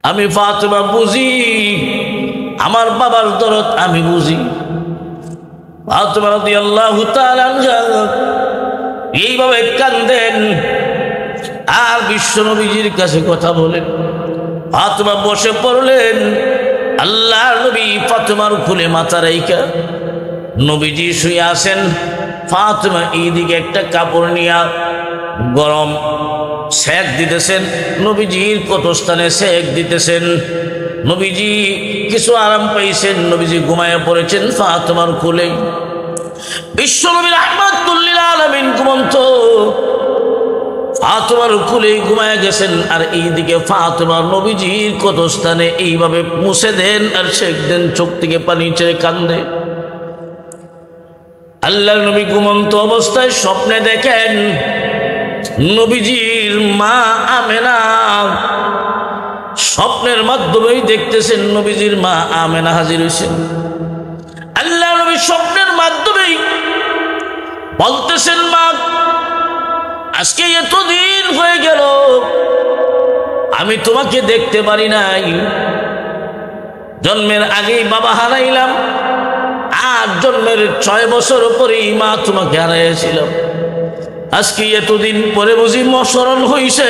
আমি ফাতেমা বুঝি, আমার বাবার দরদ আমি বুঝি। ফাতেমা রাদিয়াল্লাহু তাআলা আনহা এইভাবে কান্দেন আর বিশ্ব নবীজির কাছে কথা বলেন। ফাতেমা বসে পড়লেন, আল্লাহর নবী ফাতেমার কোলে মাথা রাইখা নবীজি শুয়ে আছেন। ফাতেমা এইদিকে একটা কাপড় নিয়া গরম সেক দিতেছেন, নবীজির কতস্থানে সেক দিতেছেন। নবীজি কিছু আরাম পাইছেন, নবীজি ঘুমায় পড়েছেন ফাতেমার কোলে। বিশ্ব নবী রাহমাতুল লিল আলামিন ঘুমন্ত ফাতেমার কোলে ঘুমায় গেছেন। আর এইদিকে ফাতেমা নবীজির কতস্থানে এইভাবে মুছে দেন আর সেক দেন, চোখ থেকে পানি ছেড়ে কান্দে। আল্লাহর নবী ঘুমন্ত অবস্থায় স্বপ্নে দেখেন নবীজির মা আমেনা, স্বপ্নের মাধ্যমেই দেখতেছেন নবীজির মা আমেনা হাজির হয়েছেন। আল্লাহর নবী স্বপ্নের মাধ্যমেই বলতেছেন, মা আজকে এতদিন হয়ে গেল আমি তোমাকে দেখতে পারি নাই, জন্মের আগেই বাবা হারাইলাম, আর জন্মের 6 বছর পরেই মা তোমাকে হারাইয়াছিল। আজকে এতদিন পরে বুঝি স্মরণ হইছে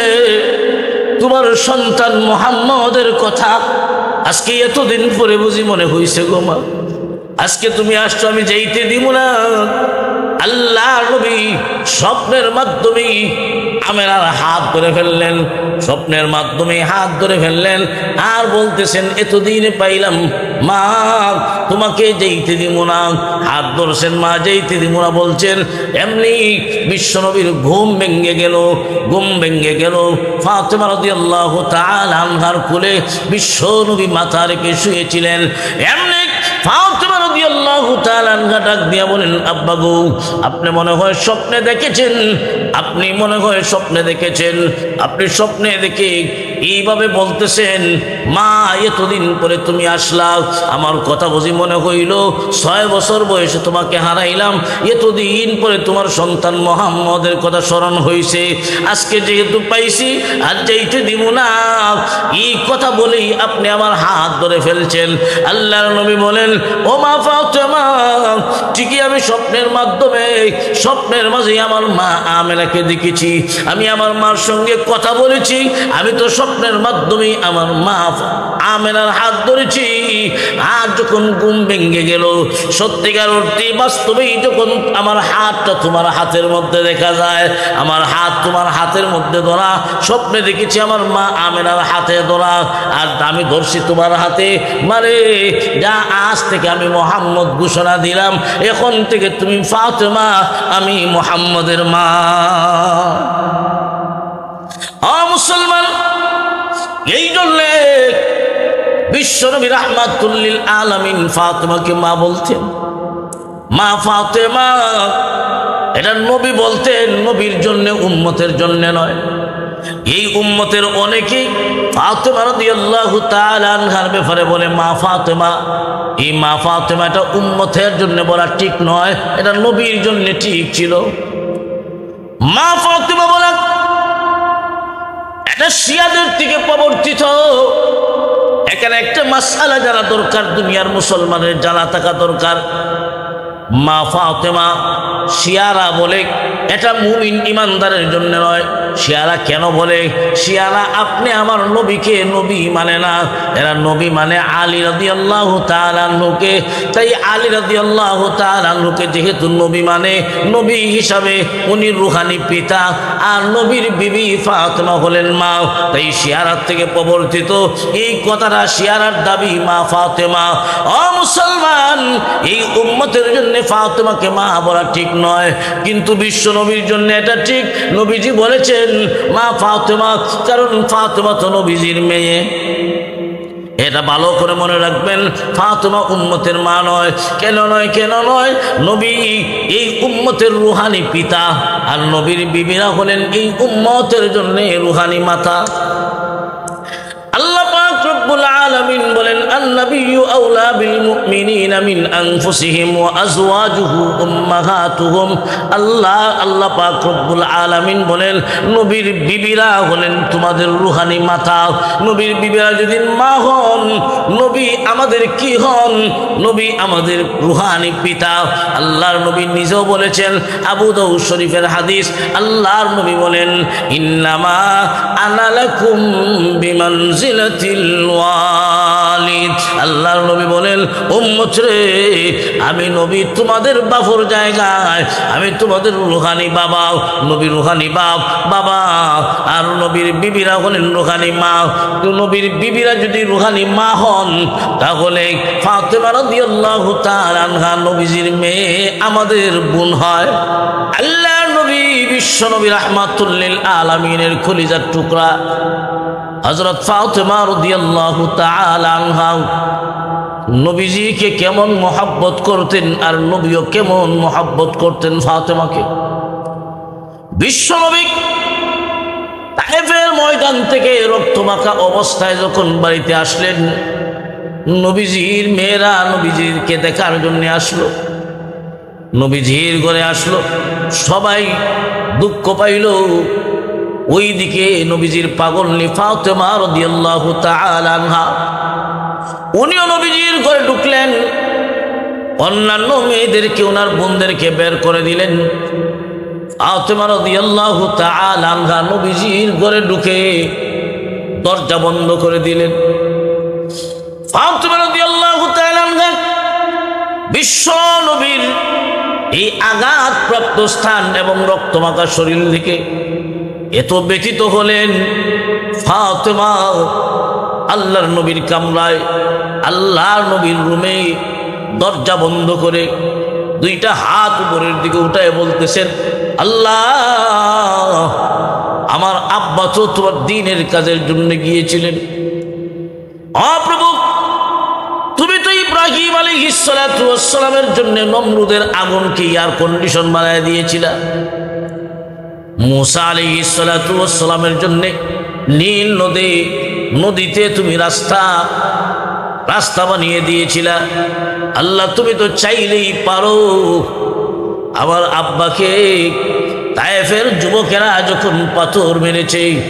তোমার সন্তান মুহাম্মদের কথা। আজকে এতদিন পরে বুঝি মনে হইছে গো মা, আজকে তুমি আসছো, আমি যাইতে দিব না। আল্লাহ নবী স্বপ্নের মাধ্যমে আমেনার হাত ধরে ফেললেন, স্বপ্নের মাধ্যমে হাত ধরে ফেললেন আর বলতেছেন, এতদিন পাইলাম মা তোমাকে যেতে দিব না। হাত ধরছেন, মা যেতে দিব না বলছেন। এমনি বিশ্বনবীর ঘুম ভেঙে গেল, ঘুম ভেঙে গেল। ফাতেমা রাদিয়াল্লাহু তাআলা আনহার কোলে বিশ্বনবী মাথা রেখে শুয়েছিলেন। এমনি ফাতেমা রাদিয়াল্লাহু তাআলা আনহা ডাক দিয়া বলেন, আব্বা গো, আপনি মনে হয় স্বপ্নে দেখেছেন, আপনি মনে হয় স্বপ্নে দেখেছেন। আপনি স্বপ্নে দেখে এইভাবে বলতেছেন, মা এতদিন পরে তুমি আসলা, আমার কথা বুঝি মনে হইল 6 বছর বয়সে তোমাকে হারাইলাম, এতদিন পরে তোমার সন্তান মুহাম্মদের কথা স্মরণ হয়েছে, আজকে যেহেতু পাইছি আর যাইতে দিব না। এই কথা বলেই আপনি আমার হাত ধরে ফেলছেন। আল্লাহর নবী বলেন, ও মা ফাতেমা, ঠিকই আমি স্বপ্নের মাধ্যমে, স্বপ্নের মাঝে আমার মা আমেনাকে দেখেছি, আমি আমার মার সঙ্গে কথা বলেছি, আমি তো স্বপ্নের মাধ্যমে আমার মা আমেনার হাত ধরেছি। আর যখন ঘুম ভেঙে গেল, সত্যিকার অর্থে বাস্তবেই যখন আমার হাতটা তোমার হাতের মধ্যে দেখা যায়, আমার হাত তোমার হাতের মধ্যে ধরা, স্বপ্নে দেখেছি আমার মা আমেনার হাতে ধরা, আর আমি ধরছি তোমার হাতে। মানে যা আজ থেকে আমি মুহাম্মদ ঘোষণা দিলাম, এখন থেকে তুমি ফাতেমা, আমি মুহাম্মদের মা। মুসলমান, এই জন্যে বিশ্বনবী রাহমাতুল লিল আলামিন ফাতেমাকে মা বলতেন। মা ফাতেমা, এটা নবী বলতেন, নবীর জন্য, উম্মতের জন্য নয়। এই উম্মতের অনেকেই ফাতেমা রাদিয়াল্লাহু তাআলা আনহার ব্যাপারে বলে মা ফাতেমা। এই মা ফাতেমা এটা উম্মতের জন্য বলা ঠিক নয়, এটা নবীর জন্য ঠিক ছিল। মা ফাতেমা বলা এটা শিয়াদের থেকে প্রবর্তিত। এখানে একটা মাসআলা জানা দরকার, দুনিয়ার মুসলমানের জানা থাকা দরকার। মা ফাতেমা শিয়ারা বলে এটা মুমিন ইমানদারের জন্য নয়। শিয়ারা কেন বলে? শিয়ারা আপনি আমার নবীকে নবী মানে না, এরা নবী মানে আলী রাদিয়াল্লাহু তাআলা আনহুকে। তাই আলী রাদিয়াল্লাহু তাআলা আনহুকে যেহেতু নবী মানে, নবী হিসাবে উনি রুহানি পিতা, আর নবীর বিবি ফাতেমা হলেন মা। তাই শিয়ারার থেকে প্রবর্তিত এই কথাটা, শিয়ারার দাবি মা ফাতেমা। ও মুসলমান, এই উম্মতের জন্য ফাতেমাকে মা বলা ঠিক নয়, কিন্তু বিশ্ব নবীর জন্য এটা ঠিক। নবীজি বলেছেন মা ফাতেমা, কারণ ফাতেমা তো নবীজির মেয়ে। এটা ভালো করে মনে রাখবেন, ফাতেমা উম্মতের মা নয়। কেন নয়? কেন নয়? নবী এই উম্মতের রুহানি পিতা, আর নবীর বিবিরা হলেন এই উম্মতের জন্য রুহানি মাতা। আল্লাহ পাক রব্বুল আলামিন বলেন, النبي أولى بالمؤمنين من أنفسهم وأزواجه أمهاتهم আল্লাহ পাক রব্বুল আলামিন বলেন নবীর বিবিরা হলেন তোমাদের রূহানি মাতা নবীর বিবিরা যদি মা হন নবী আমাদের কি হন নবী আমাদের রূহানি পিতা আল্লাহর নবী নিজেও বলেছেন আবু দাউদ শরীফের হাদিস আল্লাহর নবী বলেন ইন্নামা আনা লাকুম বিমানজিলাতিল ওয়ালিদ আল্লাহর নবী বলেন উম্মত রে আমি নবী তোমাদের বাফর জায়গায় আমি তোমাদের রূহানি বাবা নবী রূহানি বাবা আর নবীর বিবিরা হলেন রূহানি মা তো নবীর বিবিরা যদি রূহানি মা হন তাহলে ফাতেমা রাদিয়াল্লাহু তাআলা আনহা নবীজির মেয়ে আমাদের বোন হয় আল্লাহর নবী বিশ্ব নবী রাহমাতুল লিল আলামিনের কলিজার টুকরা হযরত ফাতেমা রাদিয়াল্লাহু তাআলা আনহা নবীজিকে কেমন মহব্বত করতেন আর নবীও কেমন মহব্বত করতেন ফাতেমাকে বিশ্ব নবী তায়েফের ময়দান থেকে রক্তমাখা অবস্থায় যখন বাড়িতে আসলেন নবীজির মেয়েরা নবীজিকে দেখার জন্য আসলো নবীজির ঘরে আসলো সবাই দুঃখ পাইল ওইদিকে নবীজির পাগলনি ফাতেমা রাদিয়াল্লাহু তাআলা আনহা উনিও নবীজির ঘরে ঢুকলেন অন্যান্য মেয়েদেরকে ওনার বোনদেরকে বের করে দিলেন ফাতেমা রাদিয়াল্লাহু তাআলা আনহা নবীজির ঘরে ঢুকে দরজা বন্ধ করে দিলেন ফাতেমা রাদিয়াল্লাহু তাআলা আনহা বিশ্ব নবীর এই আঘাতপ্রাপ্ত স্থান এবং রক্তমাখা শরীর থেকে এত ব্যথিত হলেন ফাতেমা আল্লাহর নবীর কামরায় আল্লাহর নবীর রুমে দরজা বন্ধ করে দুইটা হাত উপরের দিকে উঠায় বলতেছেন আল্লাহ আমার আব্বা তো তোমার দ্বীনের কাজের জন্য গিয়েছিলেন প্রভু তুমি তো ইব্রাহিম আলাইহিস সালাতু ওয়াস সালামের জন্য নমরুদের আগুনকে এয়ার কন্ডিশন বানায় দিয়েছিলা মুসা আলাইহিস সালাতু ওয়াস সালামের জন্য নীল নদীতে তুমি রাস্তা বানিয়ে দিয়েছিলা আল্লাহ তুমি তো চাইলেই পারো আমার আব্বাকে তায়েফের যুবকেরা যখন পাথর মেরেছে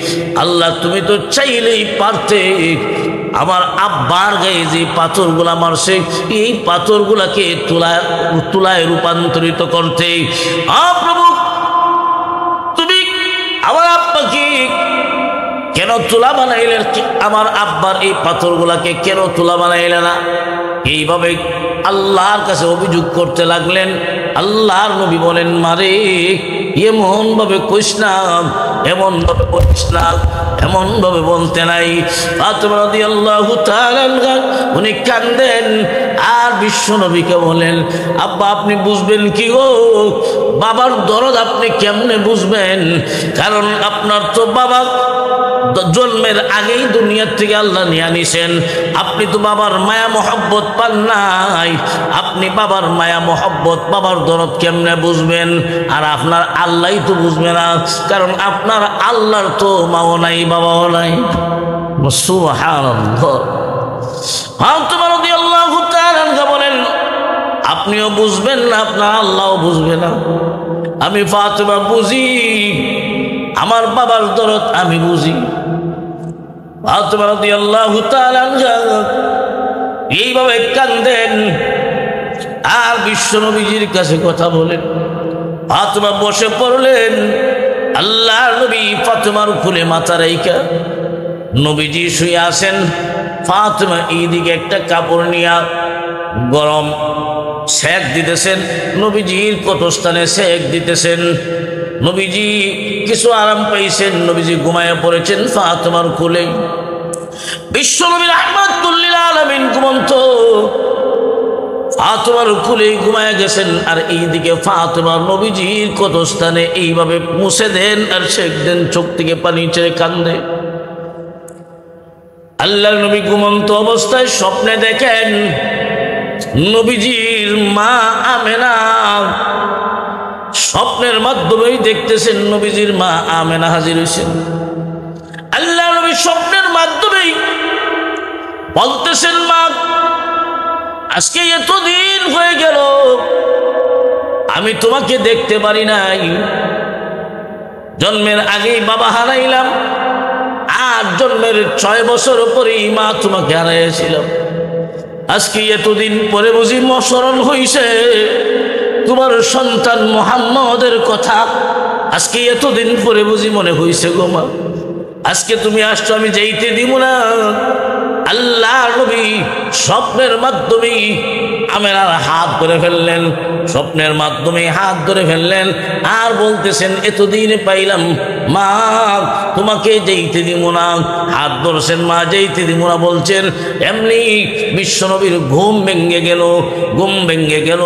আল্লাহ তুমি তো চাইলেই পারতে আমার আব্বার গায়ে যে পাথরগুলা মারছে এই পাথরগুলাকে তুলায় রূপান্তরিত করতে প্রভু তুমি আমার আব্বাকে কেন তুলা বানাইলেন আমার আব্বার এই পাথরগুলাকে কেন তুলা বানাইলে না এইভাবে আল্লাহর কাছে অভিযোগ করতে লাগলেন আল্লাহর নবী বলেন মারে এমন ভাবে কইস না এমন ভাবে বলিস না এমন ভাবে বলতে নাই ফাতেমা রাদিয়াল্লাহু তাআলা উনি কান্দেন আর বিশ্ব নবীকে বলেন আব্বা আপনি বুঝবেন কি গো বাবার দরদ আপনি কেমনে বুঝবেন কারণ আপনার তো বাবা জন্মের আগেই দুনিয়ার থেকে আল্লাহ নিয়ে আনিছেন আপনি তো বাবার মায়া মহব্বত পান নাই আপনি বাবার মায়া মহব্বত বাবার দরদ কেমনে বুঝবেন আর আপনার আল্লাহই তো বুঝবে না কারণ আপনার আল্লাহর তো মাও নাই বাবাও নাই সুবহানাল্লাহ ফাতেমা রাদিয়াল্লাহু তাআলা বলেন আপনিও বুঝবেন না আপনার আল্লাহও বুঝবে না আমি ফাতেমা বুঝি আমার বাবার দরদ আমি বুঝি ফাতেমা রাদিয়াল্লাহু তাআলা এইভাবে কান্দেন আর বিশ্ব নবীজির কাছে কথা বলেন ফাতেমা বসে পড়লেন আল্লাহর নবী ফাতেমার কোলে মাথা রাইখা নবীজি শুয়ে আছেন ফাতেমা এইদিকে একটা কাপড় নিয়া গরম সেক দিতেছেন নবীজির কতস্থানে সেক দিতেছেন নবীজি কিছু আরাম পাইছেন নবীজি ঘুমায় পড়েছেন ফাতেমার কোলে বিশ্ব নবী রাহমাতুল লিল আলামিন ঘুমন্ত ফাতেমার কোলে ঘুমায় গেছেন আর এইদিকে ফাতেমা নবীজির কতস্থানে এইভাবে মুছে দেন আর সেক দেন চোখ থেকে পানি ছেড়ে কান্দে আল্লাহর নবী ঘুমন্ত অবস্থায় স্বপ্নে দেখেন নবীজির মা আমেনা স্বপ্নের মাধ্যমেই দেখতেছেন নবীজির মা আমেনা হাজির হয়েছেন আল্লাহ নবী স্বপ্নের মাধ্যমেই বলতেছেন মা আজকে এতদিন হয়ে গেল আমি তোমাকে দেখতে পারি নাই, জন্মের আগেই বাবা হারাইলাম, আর জন্মের 6 বছর পরেই মা তোমাকে হারাইছিলাম। আজকে এতদিন পরে বুঝি স্মরণ হইছে তোমার সন্তান মুহাম্মদের কথা। আজকে এতদিন পরে বুঝি মনে হইছে গো মা, আজকে তুমি আসছো আমি যাইতে দিব না। আল্লাহ নবী স্বপ্নের মাধ্যমে আমেনার হাত ধরে ফেললেন, স্বপ্নের মাধ্যমে হাত ধরে ফেললেন, আর বলতেছেন এতদিন পাইলাম মা তোমাকে যেতে দিব না। হাত ধরছেন মা যেতে দিব না বলছেন, এমনি বিশ্বনবীর ঘুম ভেঙে গেল। ঘুম ভেঙে গেল,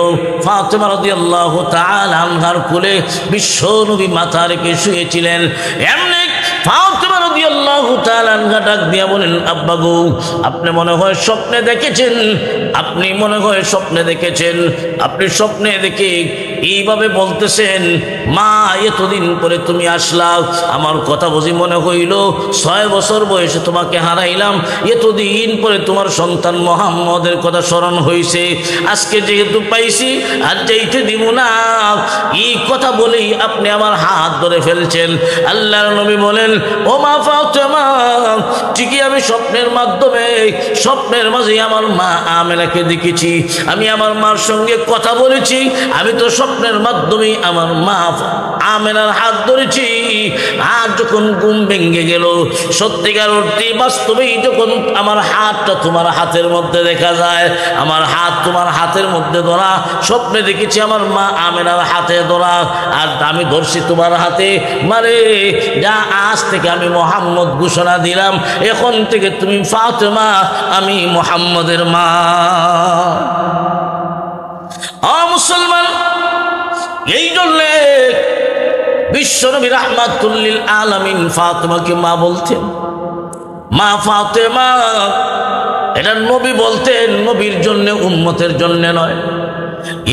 ফাতেমা রাদিয়াল্লাহু তাআলা আনহার কোলে বিশ্বনবী মাথা রেখে শুয়েছিলেন। এমনি ফাতেমা রাদিয়াল্লাহু তাআলা আনহা ডাক দিয়া বলেন, আব্বা গো আপনি মনে হয় স্বপ্নে দেখেছেন, আপনি মনে হয় স্বপ্নে দেখেছেন। আপনি স্বপ্নে দেখে এইভাবে বলতেছেন মা এতদিন পরে তুমি আসলা, আমার কথা বুঝি মনে হইল 6 বছর বয়সে তোমাকে হারাইলাম, এতদিন পরে তোমার সন্তান মুহাম্মদের কথা স্মরণ হয়েছে, আজকে যেহেতু পাইছি আর যাইতে দিব না। এই কথা বলেই আপনি আমার হাত ধরে ফেলছেন। আল্লাহর নবী বলেন, ও মা ফাতেমা ঠিকই আমি স্বপ্নের মাধ্যমে স্বপ্নের মাঝে আমার মা আমেনাকে দেখেছি, আমি আমার মার সঙ্গে কথা বলেছি, আমি তো স্বপ্নের মাধ্যমে আমার মা আমেনার হাত ধরেছি। আর যখন ঘুম ভেঙে গেল, সত্যিকার অর্থে বাস্তবেই যখন আমার হাতটা তোমার হাতের মধ্যে দেখা যায়, আমার হাত তোমার হাতের মধ্যে ধরা, স্বপ্নে দেখেছি আমার মা আমেনার হাতে ধরা, আর আমি ধরছি তোমার হাতে। মানে যা আজ থেকে আমি মুহাম্মদ ঘোষণা দিলাম, এখন থেকে তুমি ফাতেমা, আমি মুহাম্মদের মা। মুসলমান, এই জন্য বিশ্বনবী রাহমাতুল লিল আলামিন ফাতেমাকে মা বলতেন। মা ফাতেমা এটা নবী বলতেন, নবীর জন্য উম্মতের জন্য নয়।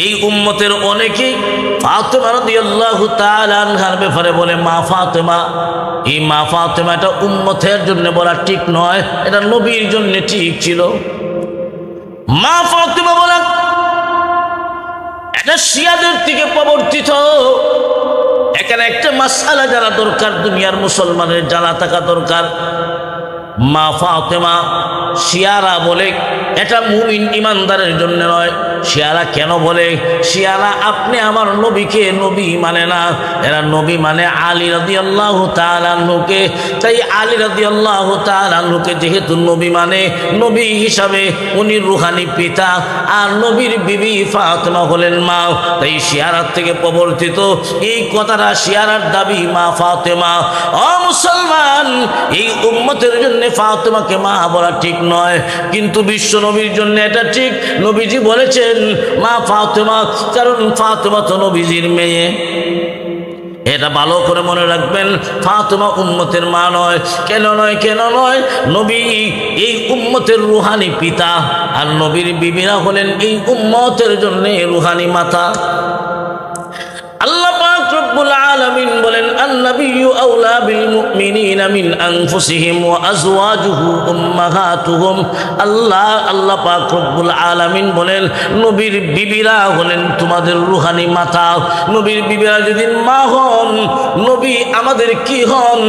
এই উম্মতের অনেকেই ফাতেমা রাদিয়াল্লাহু তাআলা আনহার ব্যাপারে বলে মা ফাতেমা। এই মা ফাতেমা এটা উম্মতের জন্য বলা ঠিক নয়, এটা নবীর জন্য ঠিক ছিল। মা ফাতেমা বলা এটা শিয়াদের থেকে প্রবর্তিত। এখানে একটা মাসআলা জানা দরকার, দুনিয়ার মুসলমানের জানা থাকা দরকার। মা ফাতেমা শিয়ারা বলে এটা মুমিন ইমানদারের জন্য নয়। শিয়ারা কেন বলে? শিয়ারা আপনি আমার নবীকে নবী মানে না, এরা নবী মানে আলী রাদিয়াল্লাহু তাআলা আনহুকে। তাই আলী রাদিয়াল্লাহু তাআলা আনহুকে যেহেতু নবী মানে, নবী হিসাবে উনি রুহানি পিতা, আর নবীর বিবি ফাতেমা হলেন মা। তাই শিয়ারার থেকে প্রবর্তিত এই কথাটা, শিয়ারার দাবি মা ফাতেমা। ও মুসলমান, এই উম্মতের জন্য ফাতেমাকে মা বলা ঠিক নয়, কিন্তু বিশ্ব নবীর জন্য এটা ঠিক। নবীজি বলেছেন মা ফাতেমা, কারণ ফাতেমা তো নবীজির মেয়ে। এটা ভালো করে মনে রাখবেন, ফাতেমা উম্মতের মা নয়। কেন নয়? কেন নয়? নবী এই উম্মতের রুহানি পিতা, আর নবীর বিবিরা হলেন এই উম্মতের জন্য রুহানি মাতা। আল্লাহ পাক রব্বুল আলামিন বলেন, আন-নাবিয়্যু আওলা বিল মুমিনিনা মিন আনফুসিহিম ওয়া আজওয়াজুহু উম্মাহাতুহুম। আল্লাহ পাক রব্বুল আলামিন বলেন, নবীর বিবিরা হলেন তোমাদের রুহানি মাতা। নবীর বিবিরা যদি মা হন, নবী আমাদের কি হন?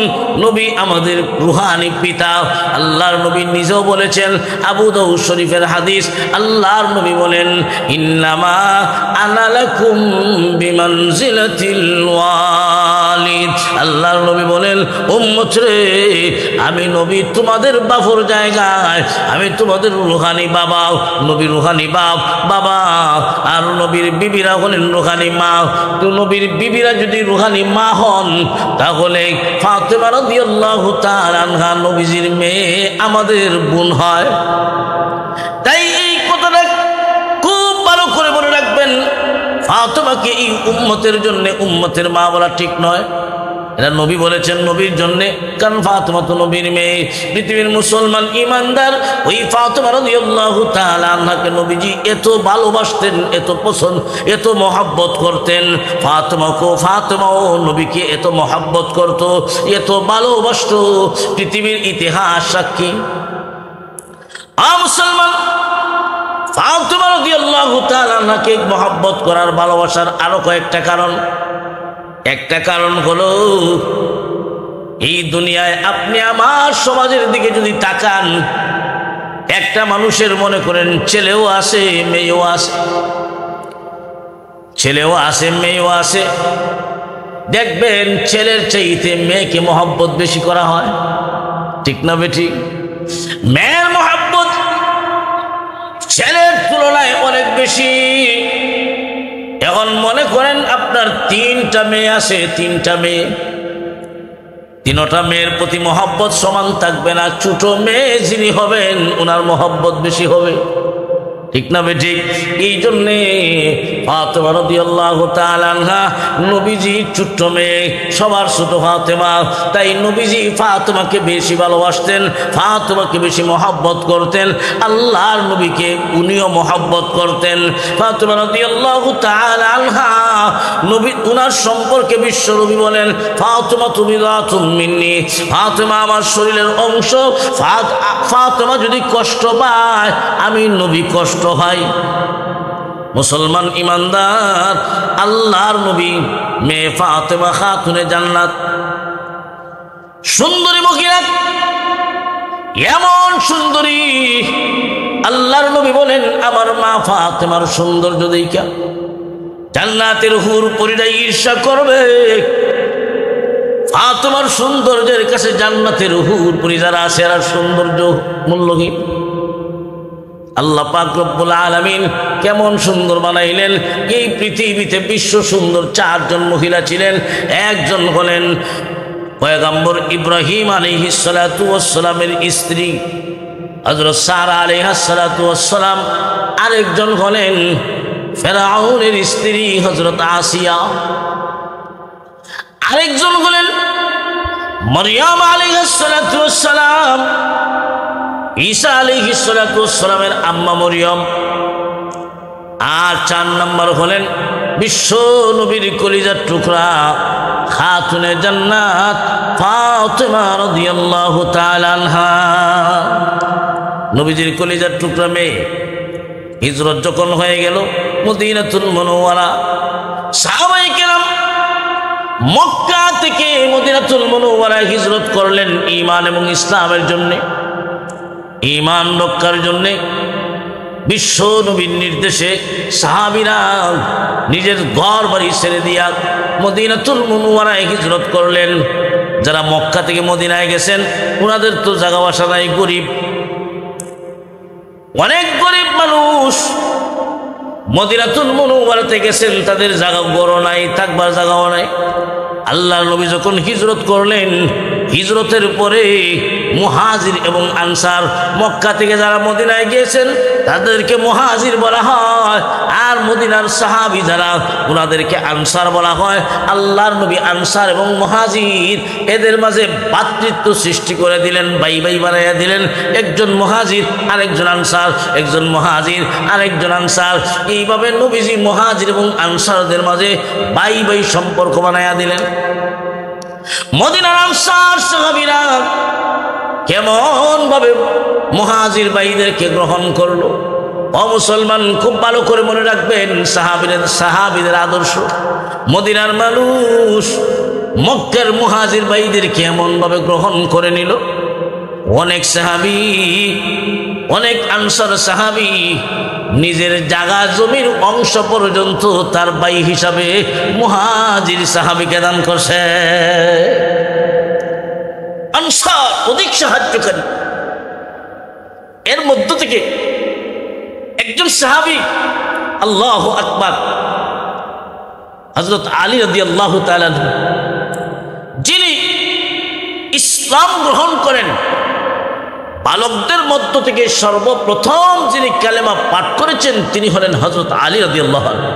নবী আমাদের রুহানি পিতা। আল্লাহর নবী নিজেও বলেছেন, আবু দাউদ শরীফের হাদিস, আল্লাহর নবী বলেন, ইন্নামা আনা লাকুম বিমানজিলাতিল ওয়ালিদ। আল্লাহর নবী বলেন, উম্মত রে, আমি নবী তোমাদের বাপর জায়গায়, আমি তোমাদের রুহানি বাবা। নবী রুহানি বাবা, আর নবীর বিবিরা হলেন রুহানি মা। তো নবীর বিবিরা যদি রুহানি মা হন, তাহলে ফাতেমা রাদিয়াল্লাহু তাআলা আনহা নবীজির মেয়ে, আমাদের বোন হয়। তাই এই কথাটা খুব ভালো করে মনে রাখবেন, ফাতেমাকে এই উম্মতের জন্য উম্মতের মা বলা ঠিক নয়। এটা নবী বলেছেন নবীর জন্যে, কারণ ফাতেমা তো নবীর মেয়ে। পৃথিবীর মুসলমান ইমানদার ওই ফাতেমা রাদিয়াল্লাহু তাআলা আনহাকে নবীজি এত ভালোবাসতেন, এত পছন্দ, এত মহব্বত করতেন। ফাতেমাও নবীকে এত মহব্বত করত, এত ভালোবাসত, পৃথিবীর ইতিহাস সাক্ষী। মুসলমান, ফাতিমা রাদিয়াল্লাহু তাআলা আনহাকে মহব্বত করার ভালোবাসার আরো কয়েকটা কারণ। একটা কারণ হলো এই দুনিয়ায় আপনি আমার সমাজের দিকে যদি তাকান, একটা মানুষের মনে করেন ছেলেও আছে মেয়েও আছে, ছেলেও আছে মেয়েও আছে, দেখবেন ছেলের চাইতে মেয়েকে মহব্বত বেশি করা হয়, ঠিক না বেঠিক? মেয়ের মহব্বত ছেলের তুলনায় অনেক বেশি। এখন মনে করেন আপনার 3টা মেয়ে আছে, 3টা মেয়ে, 3টা মেয়ের প্রতি মহব্বত সমান থাকবে না। ছোট মেয়ে যিনি হবেন ওনার মহব্বত বেশি হবে, ঠিক না বেঠিক? এই জন্যে ফাতিমা রাদিয়াল্লাহু তাআলা আনহা নবীজি ছোট্ট মেয়ে, সবার ছোট ফাতিমা, তাই নবীজি ফাতিমাকে বেশি ভালোবাসতেন, ফাতিমাকে বেশি মহব্বত করতেন। আল্লাহর নবীকে উনিও মহব্বত করতেন। ফাতিমা রাদিয়াল্লাহু তাআলা আনহা নবী উনার সম্পর্কে বিশ্ব নবী বলেন, ফাতিমা বিদাতুম মিন্নি, ফাতিমা আমার শরীরের অংশ, ফাতিমা যদি কষ্ট পায় আমি নবী কষ্ট হয়। মুসলমান ইমানদার, আল্লাহর নবী মেয়ে ফাতিমা খাতুনে জান্নাত, সুন্দরী মহিলা, এমন সুন্দরী আল্লাহর নবী বলেন আমার মা ফাতিমার সৌন্দর্য দেইখা জান্নাতের হুর পরীরা ঈর্ষা করবে। ফাতিমার সৌন্দর্যের কাছে জান্নাতের হুর পরী যারা আছে আর সৌন্দর্য মূল্যহীন। আল্লাহ পাক রব্বুল আলামিন কেমন সুন্দর বানাইলেন। এই পৃথিবীতে বিশ্ব সুন্দর 4 জন মহিলা ছিলেন। একজন হলেন পয়গম্বর ইব্রাহিম আলাইহিস সালাতু ওয়াস সালামের স্ত্রী হযরত সারা আলাইহিস সালাতু ওয়াস সালাম, আরেকজন হলেন ফেরাউনের স্ত্রী হযরত আসিয়া, আরেকজন হলেন মরিয়ম আলাইহিস সালাতু ওয়াস সালাম, ঈসা আলাইহিস সালাতু ওয়াস সালামের আম্মা মরিয়ম। আর 4 নম্বর হলেন বিশ্ব নবীর কলিজার টুকরা খাতুনে জান্নাত ফাতিমা রাদিয়াল্লাহু তাআলা আনহা। নবীজির কলিজার টুকরা মেয়ে হিজরত যখন হয়ে গেল মদিনাতুল মুনাওয়ারা, সাহাবায়ে কেরাম মক্কা থেকে মদিনাতুল মুনাওয়ারায় হিজরত করলেন ঈমান এবং ইসলামের জন্য, ঈমান রক্ষার জন্য। বিশ্ব নবীর নির্দেশে সাহাবীরা নিজের ঘর বাড়ি ছেড়ে দিয়া মদিনাতুল মুনাওয়ারায় হিজরত করলেন। যারা মক্কা থেকে মদিনায় গেছেন ওনাদের তো জায়গা বাসা নাই, গরিব, অনেক গরিব মানুষ মদিনাতুল মুনাওয়ারাতে গেছেন, তাদের জায়গা গড় নাই, থাকবার জায়গাও নাই। আল্লাহর নবী যখন হিজরত করলেন, হিজরতের পরে মুহাজির এবং আনসার, মক্কা থেকে যারা মদিনায় গিয়েছেন তাদেরকে মুহাজির বলা হয়, আর মদিনার সাহাবী যারা ওনাদেরকে আনসার বলা হয়। আল্লাহর নবী আনসার এবং মুহাজির এদের মাঝে ভ্রাতৃত্ব সৃষ্টি করে দিলেন, ভাই ভাই বানাইয়া দিলেন। একজন মুহাজির আরেকজন আনসার, একজন মুহাজির আরেকজন আনসার, এইভাবে নবীজি মুহাজির এবং আনসারদের মাঝে ভাই ভাই সম্পর্ক বানাইয়া দিলেন। মদিনার আনসার সাহাবীরা কেমন ভাবে মুহাজির ভাইদেরকে গ্রহণ করলো। মুসলমান খুব ভালো করে মনে রাখবেন সাহাবীদের আদর্শ। মদিনার মানুষ মক্কার মুহাজির ভাইদেরকে এমন ভাবে গ্রহণ করে নিল। অনেক সাহাবী, অনেক আনসার সাহাবী নিজের জায়গা জমির অংশ পর্যন্ত তার ভাই হিসাবে মুহাজির সাহাবীকে দান করছে। আনসার অধিক সাহায্যকারী। এর মধ্য থেকে একজন সাহাবী, আল্লাহু আকবার, হযরত আলী রাদিয়াল্লাহু তাআলা, যিনি ইসলাম গ্রহণ করেন, বালকদের মধ্য থেকে সর্বপ্রথম যিনি কালেমা পাঠ করেছেন তিনি হলেন হযরত আলী রাদিয়াল্লাহু আনহু।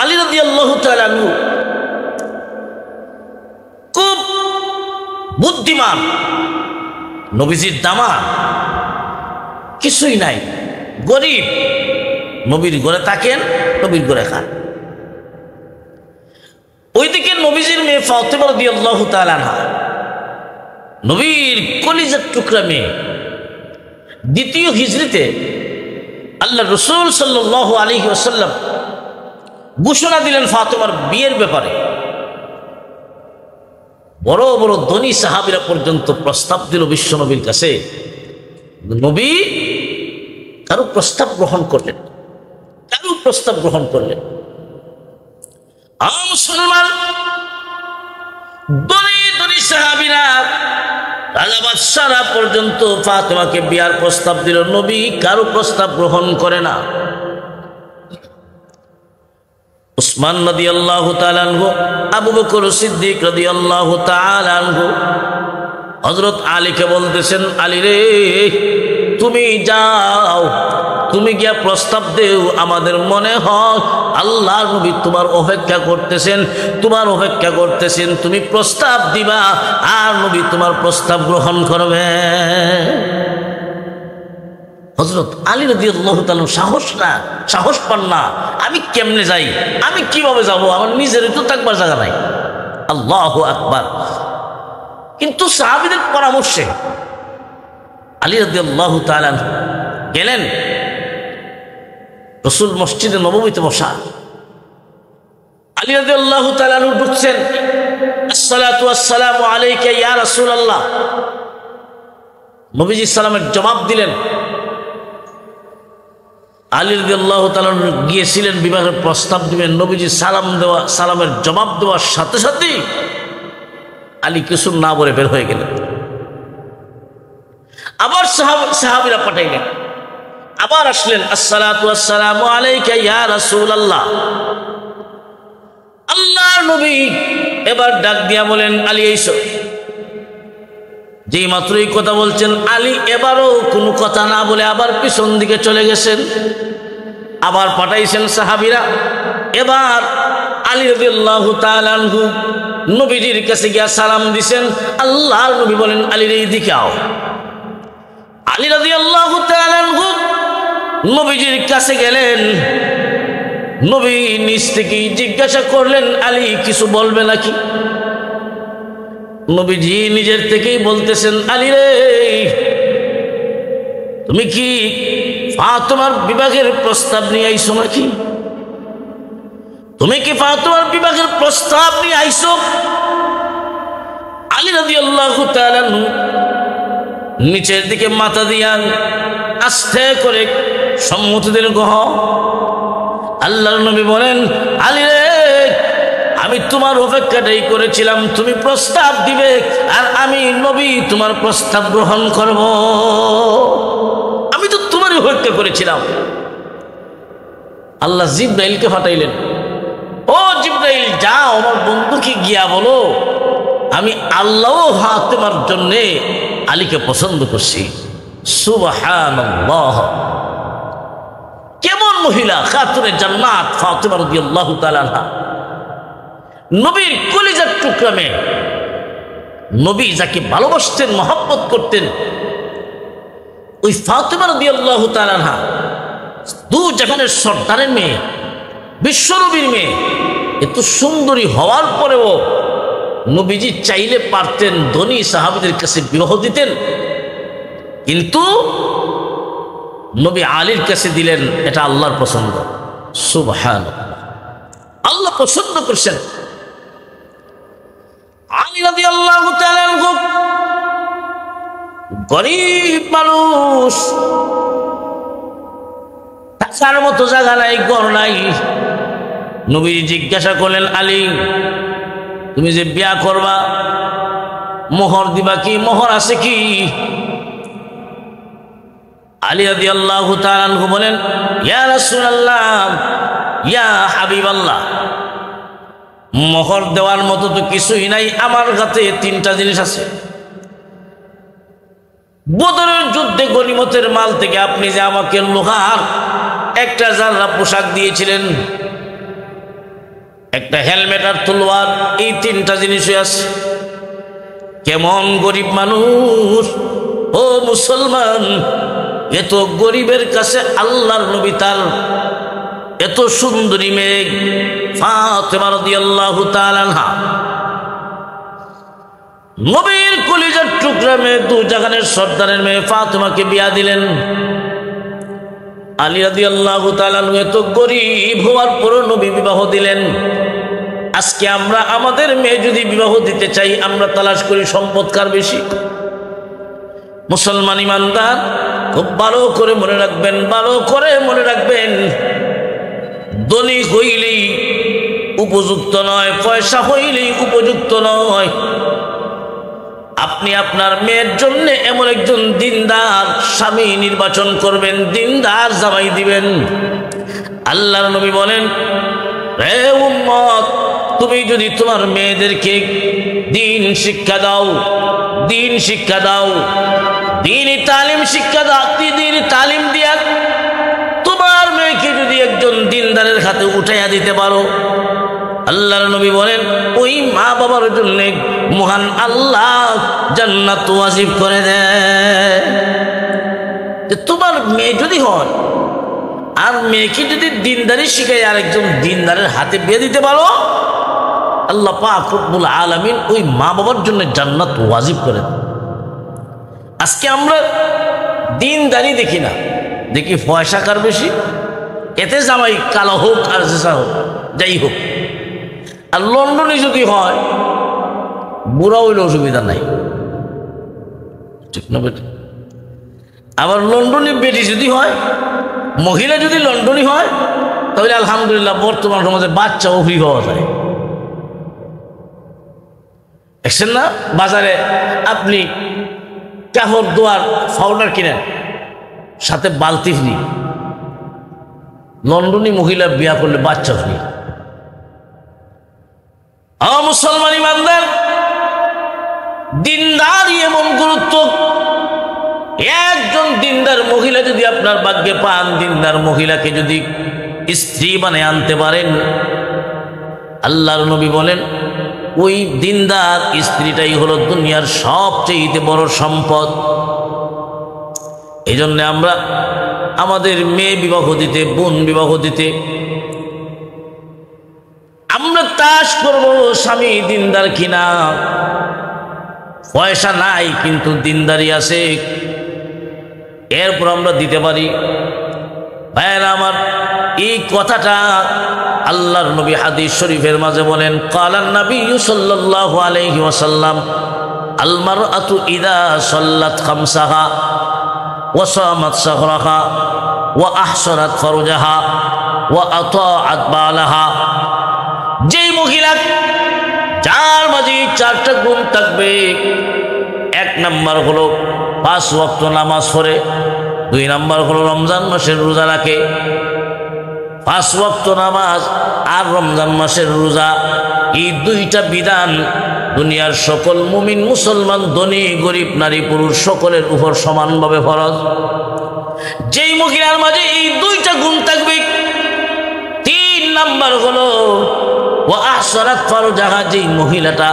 আলী রাদিয়াল্লাহু তাআলা খুব বুদ্ধিমান, নবীজির দামাত, কিছুই নাই, গরিব, নবীর ঘরে থাকেন, নবীর ঘরে খান। ওইদিকে নবীজির মেয়ে ফাতিমা রাদিয়াল্লাহু তাআলা আনহা, নবীর কলিজার টুকরা মেয়ে, দ্বিতীয় হিজরিতে আল্লাহ রসুল সাল্লাল্লাহু আলাইহি ওয়াসাল্লাম ঘোষণা দিলেন ফাতেমার বিয়ের ব্যাপারে। বড় বড় ধনী সাহাবীরা পর্যন্ত প্রস্তাব দিল বিশ্ব নবীর কাছে। নবী কারো প্রস্তাব গ্রহণ করলেন, মুসলমান ধনী ধনী সাহাবীরা, রাজা বাদশাহরা পর্যন্ত ফাতেমাকে বিয়ার প্রস্তাব দিল। নবী কারো প্রস্তাব গ্রহণ করে না। উসমান রাদিয়াল্লাহু তাআলা আনহু, আবু বকর সিদ্দিক রাদিয়াল্লাহু তাআলা আনহু হযরত আলীকে বলতেছেন, আলী রে, তুমি যাও, তুমি গিয়া প্রস্তাব দেও। আমাদের মনে হয় আল্লাহর নবী তোমার অপেক্ষা করতেছেন, তুমি প্রস্তাব দিবা আর নবী তোমার প্রস্তাব গ্রহণ করবে। হযরত আলী রাদিয়াল্লাহু তাআলা সাহস পান না। আমি কেমনে যাই, আমি কিভাবে যাব, আমার নিজের তো থাকবার জায়গা নাই। আল্লাহু আকবার। কিন্তু সাহাবীদের পরামর্শে আলী রাদিয়াল্লাহু তাআলা গেলেন। রাসূল মসজিদে নববীতে বসা, আলী রাদিয়াল্লাহু তাআলা ঢুকছেন। আসসালাতু ওয়াসসালামু আলাইকা ইয়া রাসূলুল্লাহ। নবীজি সালামের জবাব দিলেন। আলী রাদিয়াল্লাহু তাআলা গিয়েছিলেন বিবাহের প্রস্তাব দিবেন। নবীজি সালামের জবাব দেওয়ার সাথে সাথেই আলী কিছু না বলে বের হয়ে গেলেন। আবার সাহাবীরা পাঠাইলেন, আবার আসলেন। আসসালাতু ওয়াসসালামু আলাইকা ইয়া রাসূলুল্লাহ। আল্লাহর নবী এবার ডাক দিয়া বলেন, আলী এসো। যেই মাত্রই কথা বলছেন, আলী এবারও কোনো কথা না বলে আবার পিছন দিকে চলে গেছেন। আবার পাঠাইছেন সাহাবীরা। এবার আলী রাদিয়াল্লাহু তাআলা আনহু নবীজির কাছে গিয়া সালাম দিছেন। আল্লাহর নবী বলেন, আলীর এই দিকে আও। আলী রাদিয়াল্লাহু তাআলা আনহু নবীজির কাছে গেলেন। নবী নিজ থেকেই জিজ্ঞাসা করলেন, আলী কিছু বলবে নাকি? নবীজি নিজের থেকেই বলতেছেন, আলী রে, তুমি কি ফাতেমার বিবাহের প্রস্তাব নিয়ে আইছো নাকি? আলী রাদিয়াল্লাহু তাআলা নিচের দিকে মাথা দিয়া আস্তে করে সম্মতি দিলেন। আল্লাহর নবী বলেন, আলী রে, আমি তোমার অপেক্ষাটাই করেছিলাম, তুমি প্রস্তাব দিবে আর আমি নবী তোমার প্রস্তাব গ্রহণ করব। আমি তো তোমারই অপেক্ষা করেছিলাম। আল্লাহ জিবরাইলকে পাঠাইলেন। ও জিবরাইল, যাও আমার বন্ধুকে গিয়া বলো আমি আল্লাহ ফাতেমার জন্য আলীকে পছন্দ করছি। সুবহানাল্লাহ। কেমন মহিলা, খাতুনে জান্নাত ফাতেমা রাদিয়াল্লাহু তাআলা আনহা, নবীর কলিজার টুকরা মেয়ে। নবী যাকে ভালোবাসতেন, মহব্বত করতেন, ওই ফাতেমা রাদিয়াল্লাহু তাআলা আনহা দু জাহানের সর্দারের মেয়ে, বিশ্বনবীর মেয়ে। এত সুন্দরী হওয়ার পরেও নবীজি চাইলে পারতেন ধনী সাহাবীদের কাছে বিবাহ দিতেন, কিন্তু নবী আলীর কাছে দিলেন। এটা আল্লাহর পছন্দ। সুবহানাল্লাহ। আল্লাহ পছন্দ করছেন। আলী রাদিয়াল্লাহু তাআলা গরীব মানুষ, থাকার মতো জায়গা নাই, ঘর নাই। নবী জিজ্ঞাসা করলেন, আলী তুমি যে বিয়া করবা, মোহর দিবা কি? মোহর আছে কি? আলী রাদিয়াল্লাহু তাআলা আনহু বলেন, ইয়া রাসূলুল্লাহ, ইয়া হাবিবাল্লাহ, মোহর দেওয়ার মতো তো কিছুই নাই। আমার কাছে তিনটা জিনিস আছে। বদরের যুদ্ধে গনিমতের মাল থেকে আপনি যে আমাকে লোহার একটা জাররা পোশাক দিয়েছিলেন, একটা হেলমেট আর তলোয়ার, এই তিনটা জিনিসই আছে। কেমন গরিব মানুষ ও মুসলমান! এত গরিবের কাছে আল্লাহর নবী তার এত সুন্দরী মেয়ে ফাতেমা রাদিয়াল্লাহু তাআলা আনহা নবীর কলিজার টুকরা মেয়ে, দু জাহানের সর্দারের মেয়ে ফাতেমাকে বিয়া দিলেন। আলী রাদিয়াল্লাহু তাআলা আনহু এত গরীব হওয়ার পরও নবী বিবাহ দিলেন। আজকে আমরা আমাদের মেয়ে যদি বিবাহ দিতে চাই, আমরা তালাশ করি সম্পদ কার বেশি। মুসলমান ইমানদার খুব ভালো করে মনে রাখবেন, ভালো করে মনে রাখবেন, ধনী হইলেই উপযুক্ত নয়, পয়সা হইলেই উপযুক্ত নয়। আপনি আপনার মেয়ের জন্য এমন একজন দিনদার স্বামী নির্বাচন করবেন, দিনদার জামাই দিবেন। আল্লাহর নবী বলেন, হে উম্মত, তুমি যদি তোমার মেয়েদেরকে দিন শিক্ষা দাও, দিন শিক্ষা দাও, দিনই তালিম শিক্ষা দাও, দিনই তালিম দিয়া তোমার মেয়েকে যদি একজন দিনদারের হাতে উঠাইয়া দিতে পারো, আল্লাহর নবী বলেন ওই মা বাবার জন্য মহান আল্লাহ জান্নাত ওয়াজিব করে দেয়। তোমার মেয়ে যদি হয় আর মেয়েকে যদি দিনদারি শিখাই আরেকজন দিনদারের হাতে বিয়ে দিতে পারো, আল্লাহ পাক রব্বুল আলামিন ওই মা বাবার জন্য জান্নাত ওয়াজিব করে দেয়। আজকে আমরা দিনদারি দেখি না, দেখি পয়সা কার বেশি, এতে জামাই কালো হোক আর জেসা হোক, যাই হোক। আর লন্ডনে যদি হয় বুড়া হইলে অসুবিধা নাই, ঠিক না বেটি? আবার লন্ডনে বেটি যদি হয়, মহিলা যদি লন্ডনী হয়, তাহলে আলহামদুলিল্লাহ বর্তমান সমাজে বাচ্চাও ফ্রি পাওয়া যায়। দেখছেন না, বাজারে আপনি কাপড় ধোয়ার পাউডার কিনেন, সাথে বালতি ফ্রি। লন্ডনী মহিলা বিয়া করলে বাচ্চা ফ্রি। মুসলমান ইমানদার, দিনদারি এমন গুরুত্ব। একজন দিনদার মহিলা যদি আপনার ভাগ্যে পান, দিনদার মহিলাকে যদি স্ত্রী বানিয়ে আনতে পারেন, আল্লাহর নবী বলেন ওই দিনদার স্ত্রীটাই হলো দুনিয়ার সবচেয়ে বড় সম্পদ। এই জন্য আমরা আমাদের মেয়ে বিবাহ দিতে, বোন বিবাহ দিতে আমরা তাস করব স্বামী দিনদার কিনা। পয়সা নাই কিন্তু দিনদারি আছে, এরপর আমরা দিতে পারি। ভাইয়েরা আমার, এই কথাটা আল্লাহর নবী হাদিস শরীফের মাঝে বলেন, কালান নবী সাল্লাল্লাহু আলাইহি ওয়াসাল্লাম, আল মারআতু ইযা সাল্লাত খামসাহা ওয়া সামাত সাহরাহা ওয়া আহসানাত ফারজাহা ওয়া আতাআত বালাহা। যেই মহিলা যার মাঝে চারটা গুণ থাকবে, এক নাম্বার হলো 5 ওয়াক্ত নামাজ পড়ে, 2 নাম্বার হলো রমজান মাসের রোজা রাখে। 5 ওয়াক্ত নামাজ আর রমজান মাসের রোজা, এই দুইটা বিধান দুনিয়ার সকল মুমিন মুসলমান, ধনী গরিব, নারী পুরুষ সকলের উপর সমানভাবে ফরজ। যেই মহিলার মাঝে এই দুইটা গুণ থাকবে, 3 নাম্বার হলো ওয়া আহসানাত ফারজাহা, যেই মহিলাটা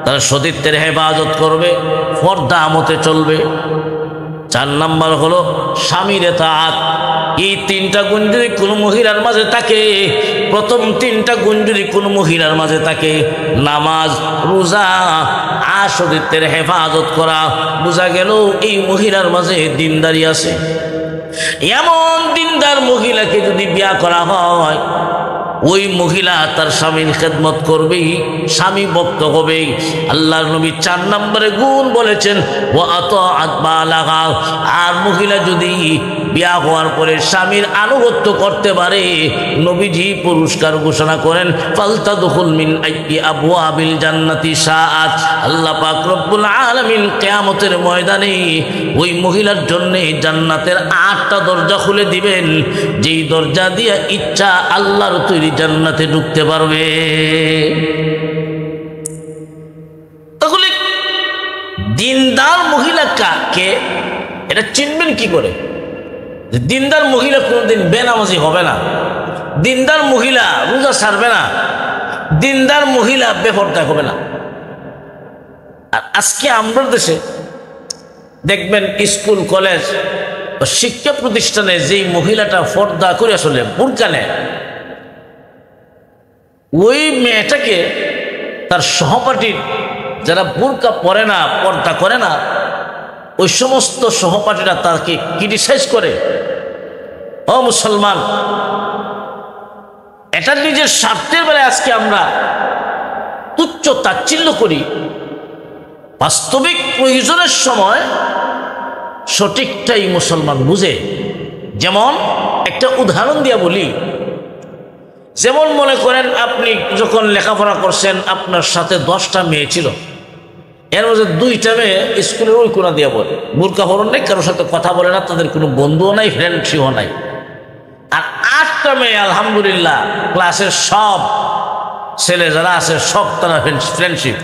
তার সতীত্বের হেফাজত করবে, পর্দা মতে চলবে। 4 নাম্বার হলো স্বামীর ইতাআত। এই 3টা গুণ যদি কোনো মহিলার মাঝে থাকে, প্রথম 3টা গুণ যদি কোনো মহিলার মাঝে থাকে, নামাজ, রোজা আর সতীত্বের হেফাজত করা, বোঝা গেল এই মহিলার মাঝে দিনদারি আছে। এমন দিনদার মহিলাকে যদি বিয়া করা হয়, ওই মহিলা তার স্বামীর খেদমত করবেই, স্বামী ভক্ত হবেই। আল্লাহর নবী 4 নম্বরে গুণ বলেছেন ওয়া আতাআত বালাহা। আর মহিলা যদি বিয়া হওয়ার পরে স্বামীর আনুগত্য করতে পারে, নবীজি পুরস্কার ঘোষণা করেন, ফালতাদখুল মিন আইয়ি আবওয়াবিল জান্নাতি শাআত। আল্লাহ পাক রব্বুল আলামিন কিয়ামতের ময়দানে ওই মহিলার জন্য জান্নাতের 8টা দরজা খুলে দিবেন, যেই দরজা দিয়ে ইচ্ছা আল্লাহর তৈরি জান্নাতে ঢুকতে পারবে। তাহলে দিনদার মহিলা কাকে, এটা চিনবেন কি করে? দিনদার মহিলা কোনোদিন বেনামাজি হবে না, দিনদার মহিলা রোজা ছাড়বে না, দিনদার মহিলা বেপরদা হবে না। আর আজকে আমরা দেশে দেখবেন স্কুল কলেজ শিক্ষা প্রতিষ্ঠানে যেই মহিলাটা পর্দা করে আসলে বোরকা নেয়, ওই মেয়েটাকে তার সহপাঠীর যারা বুরকা পরে না, পর্দা করে না, ওই সমস্ত সহপাঠীরা তাকে ক্রিটিসাইজ করে। ও মুসলমান, এটা নিজের স্বার্থের বেলায় আজকে আমরা তুচ্ছ তাচ্ছিল্য করি। বাস্তবিক প্রয়োজনের সময় সঠিকটাই মুসলমান বুঝে। যেমন একটা উদাহরণ দিয়ে বলি, যেমন মনে করেন আপনি যখন লেখাপড়া করছেন, আপনার সাথে 10টা মেয়ে ছিল, এর মধ্যে 2টা মেয়ে স্কুলের ওই কোনা দিয়ে বলে, বোরকা পরন নেই, কারোর সাথে কথা বলে না, তাদের কোনো বন্ধুও নাই, ফ্রেন্ডশিপও নাই। আর 8টা মেয়ে আলহামদুলিল্লাহ ক্লাসের সব ছেলে যারা আছে সব তারা ফ্রেন্ডশিপ,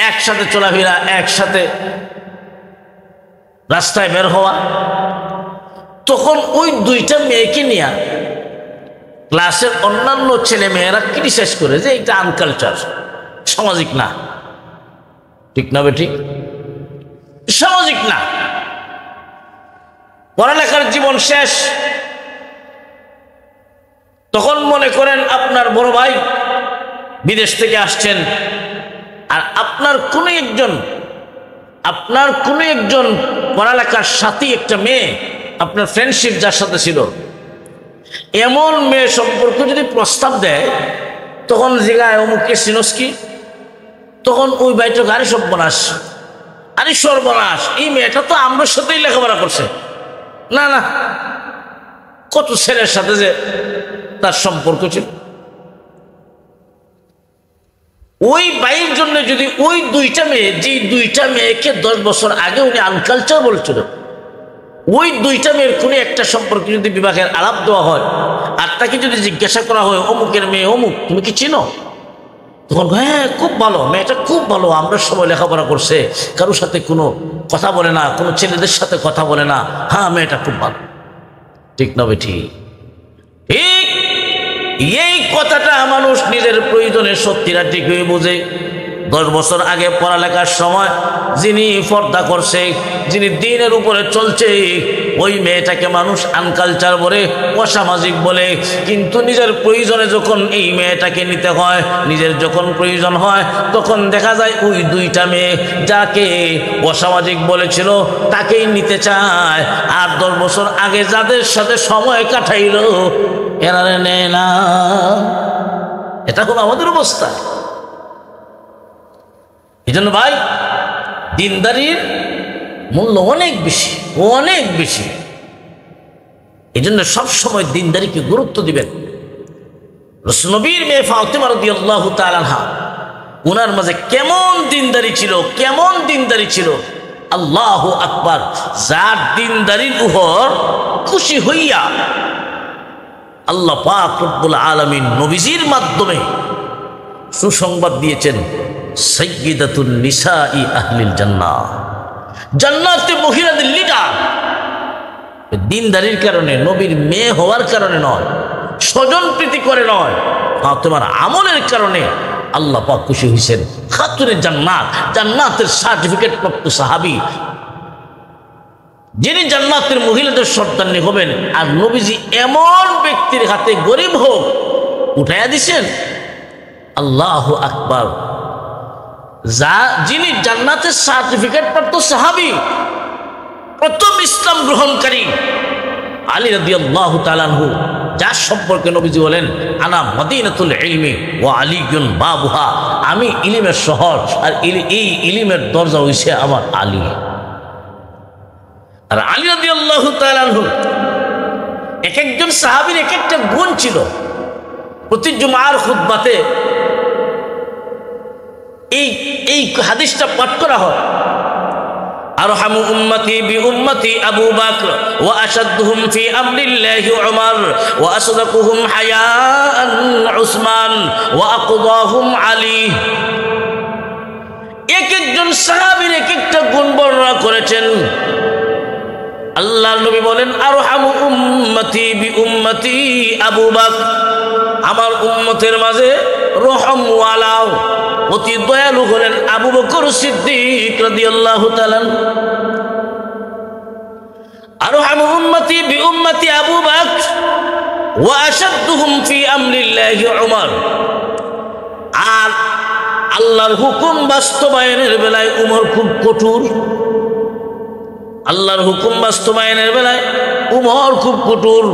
একসাথে চলাফেরা, একসাথে রাস্তায় বের হওয়া। তখন ওই 2টা মেয়েকে নিয়ে ক্লাসের অন্যান্য ছেলে মেয়েরা ক্রিটিসাইজ করে যে এটা আনকালচার, সামাজিক না। ঠিক না বেঠিক? সামাজিক না। পড়ালেখার জীবন শেষ, তখন মনে করেন আপনার বড় ভাই বিদেশ থেকে আসছেন, আর আপনার কোনো একজন পড়ালেখার সাথী একটা মেয়ে, আপনার ফ্রেন্ডশিপ যার সাথে ছিল, এমন মেয়ে সম্পর্কে যদি প্রস্তাব দেয়, তখন জিগায় অমুককে চিনস কি? তখন ওই ভাইটা আরে সর্বনাশ, আরে সর্বনাশ, এই মেয়েটা তো আমার সাথেই লেখাপড়া করছে। না না, কত ছেলের সাথে যে তার সম্পর্ক ছিল। ওই ভাইয়ের জন্য যদি ওই 2টা মেয়ে, যে 2টা মেয়েকে 10 বছর আগে উনি আনকালচার বলছিল, ওই 2টা মেয়ের কোনো একটা সম্পর্কে যদি বিবাহের আলাপ দেওয়া হয়, আর তাকে যদি জিজ্ঞাসা করা হয় অমুকের মেয়ে অমুক, তুমি কি চিনো? তখন হ্যাঁ খুব ভালো, মেয়েটা খুব ভালো, আমরা সবাই লেখাপড়া করছে, কারোর সাথে কোনো কথা বলে না, কোনো ছেলেদের সাথে কথা বলে না, হ্যাঁ মেয়েটা খুব ভালো। ঠিক না বেঠি? ঠিক এই কথাটা মানুষ নিজের প্রয়োজনে সত্যিরা ঠিক হয়ে বোঝে। 10 বছর আগে পড়ালেখার সময় যিনি পর্দা করছে, যিনি দিনের উপরে চলছে, ওই মেয়েটাকে মানুষ আনকালচার বলে, অসামাজিক বলে। কিন্তু নিজের প্রয়োজনে যখন এই মেয়েটাকে নিতে হয়, নিজের যখন প্রয়োজন হয়, তখন দেখা যায় ওই 2টা মেয়ে যাকে অসামাজিক বলেছিল তাকেই নিতে চায়। আর 10 বছর আগে যাদের সাথে সময় কাটাইল এরা নেয় না। এটা হলো আমাদের অবস্থা। এই জন্য ভাই, দিনদারির মূল্য অনেক বেশি, অনেক বেশি। এই জন্য সবসময় দিনদারিকে গুরুত্ব দিবেন। রাসূল নবীর মেয়ে ফাতিমা রাদিয়াল্লাহু তাআলা আনহা, উনার মাঝে কেমন দিনদারি ছিল, কেমন দিনদারি ছিল! আল্লাহু আকবার! যার দিনদারির উপর খুশি হইয়া আল্লাহ পাক রব্বুল আলামিন নবীজির মাধ্যমে সুসংবাদ দিয়েছেন, সাইয়্যিদাতুন নিসাই আহলিল জান্নাহ, জান্নাতে মহিলাদের লিডার। দিনদারির কারণে, নবীর মেয়ে হওয়ার কারণে নয়, স্বজন প্রীতি করে নয়, তোমার আমলের কারণে আল্লাহ পাক খুশি হয়েছেন। খাতুনে জান্নাত, জান্নাতের সার্টিফিকেট প্রাপ্ত সাহাবী, যিনি জান্নাতের মহিলাদের সর্দারনি হবেন। আর নবীজি এমন ব্যক্তির হাতে গরিব হোক উঠাইয়া দিছেন, আল্লাহু আকবার! যিনি জান্নাতের সার্টিফিকেট প্রাপ্ত সাহাবী, প্রথম ইসলাম গ্রহণকারী আলী রাদিয়াল্লাহু তাআলা আনহু, যার সম্পর্কে নবীজি বলেন, আনা মদিনাতুল ইলমি ওয়া আলীউন বাবুহা, আমি ইলমের শহর, আর এই ইলমের দরজা হইছে আমার আলী। আর আলী রাদিয়াল্লাহু তাআলা আনহু, এক একজন সাহাবীর এক একটা গুণ ছিল। প্রতি জুমার খুতবাতে এই হাদিসটা পাঠ করা হয়, আরহামু উম্মতি বি উম্মতি আবু বকর ওয়া আশাদুহুম ফি আমরিল্লাহি উমর ওয়া আসদাকুহুম হায়াআন উসমান ওয়া আকদাহুম আলী। এক একজন সাহাবীর এক একটা গুণ বর্ণনা করেছেন। আল্লাহর নবী বলেন, আরহামু উম্মতি বি উম্মতি আবু বকর, আমার উম্মতের মাঝে রহমওয়ালা, অতি দয়ালু হলেন আবু বকর সিদ্দিক রাদিয়াল্লাহু তাআলা। আরহামু উম্মতি বি উম্মতি আবু বকর ওয়া আশাদুহুম ফি আমরিল্লাহি উমর, আর আল্লাহর হুকুম বাস্তবায়নের বেলায় উমর খুব কঠোর। আল্লাহর হুকুম বাস্তবায়নের বেলায় উমর খুব কঠোর।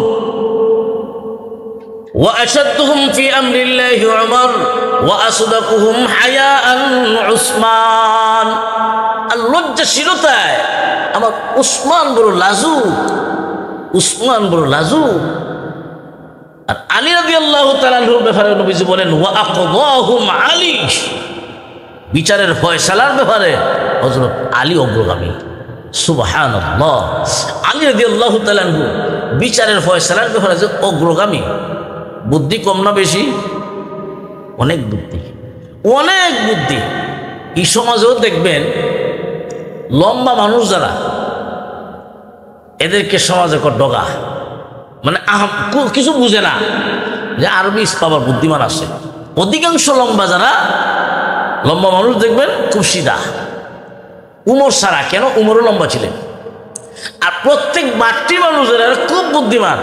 وأشدهم في أمر الله عمر وأصدقهم حياء عثمان। লজ্জাশীলতায় আমার উসমান বড় লাজুক, উসমান বড় লাজুক। আর আলী রাদিয়াল্লাহু তাআলা আনহুর ব্যাপারে নবীজি বলেন ওয়া আকদাহুম আলী, বিচারের ফয়সালার ব্যাপারে হযরত আলী অগ্রগামী। সুবহানাল্লাহ। আলী রাদিয়াল্লাহু তাআলা আনহু বিচারের ফয়সালার ব্যাপারে যে অগ্রগামী। বুদ্ধি কম না বেশি? অনেক বুদ্ধি, অনেক বুদ্ধি। এই সমাজেও দেখবেন লম্বা মানুষ যারা, এদেরকে সমাজে ডগা, মানে কিছু বুঝে না যে আরবি পাবার বুদ্ধিমান আছে। অধিকাংশ লম্বা যারা লম্বা মানুষ দেখবেন খুব সিধা। উমর সারা কেন? উমরও লম্বা ছিলেন। আর প্রত্যেক বাট্টি মানুষেরা খুব বুদ্ধিমান।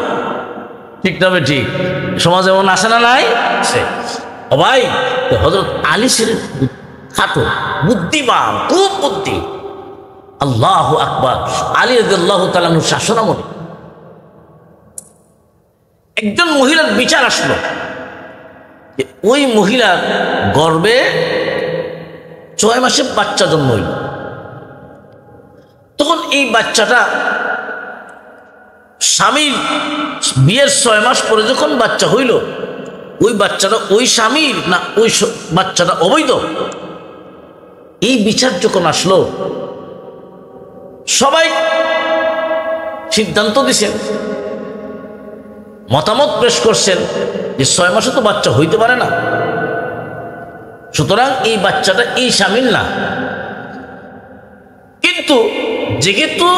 ঠিক তবে ঠিক সমাজে এমন আসে না? নাই সে ভাই। হযরত আলী ছিলেন খাটো, বুদ্ধিমান, খুব বুদ্ধি। আল্লাহু আকবার। আলী রাদিয়াল্লাহু তাআলা আনহু শাসনামলে একজন মহিলার বিচার আসলো। ওই মহিলার গর্ভে 6 মাসে বাচ্চা জন্ম হইল। তখন এই বাচ্চাটা স্বামীর বিয়ের 6 মাস পরে যখন বাচ্চা হইল, ওই বাচ্চাটা ওই স্বামীর না ওই বাচ্চাটা অবৈধ? এই বিচার যখন আসলো, সবাই সিদ্ধান্ত দিছেন, মতামত পেশ করছেন যে 6 মাসে তো বাচ্চা হইতে পারে না, সুতরাং এই বাচ্চাটা এই স্বামীর না। কিন্তু যেহেতু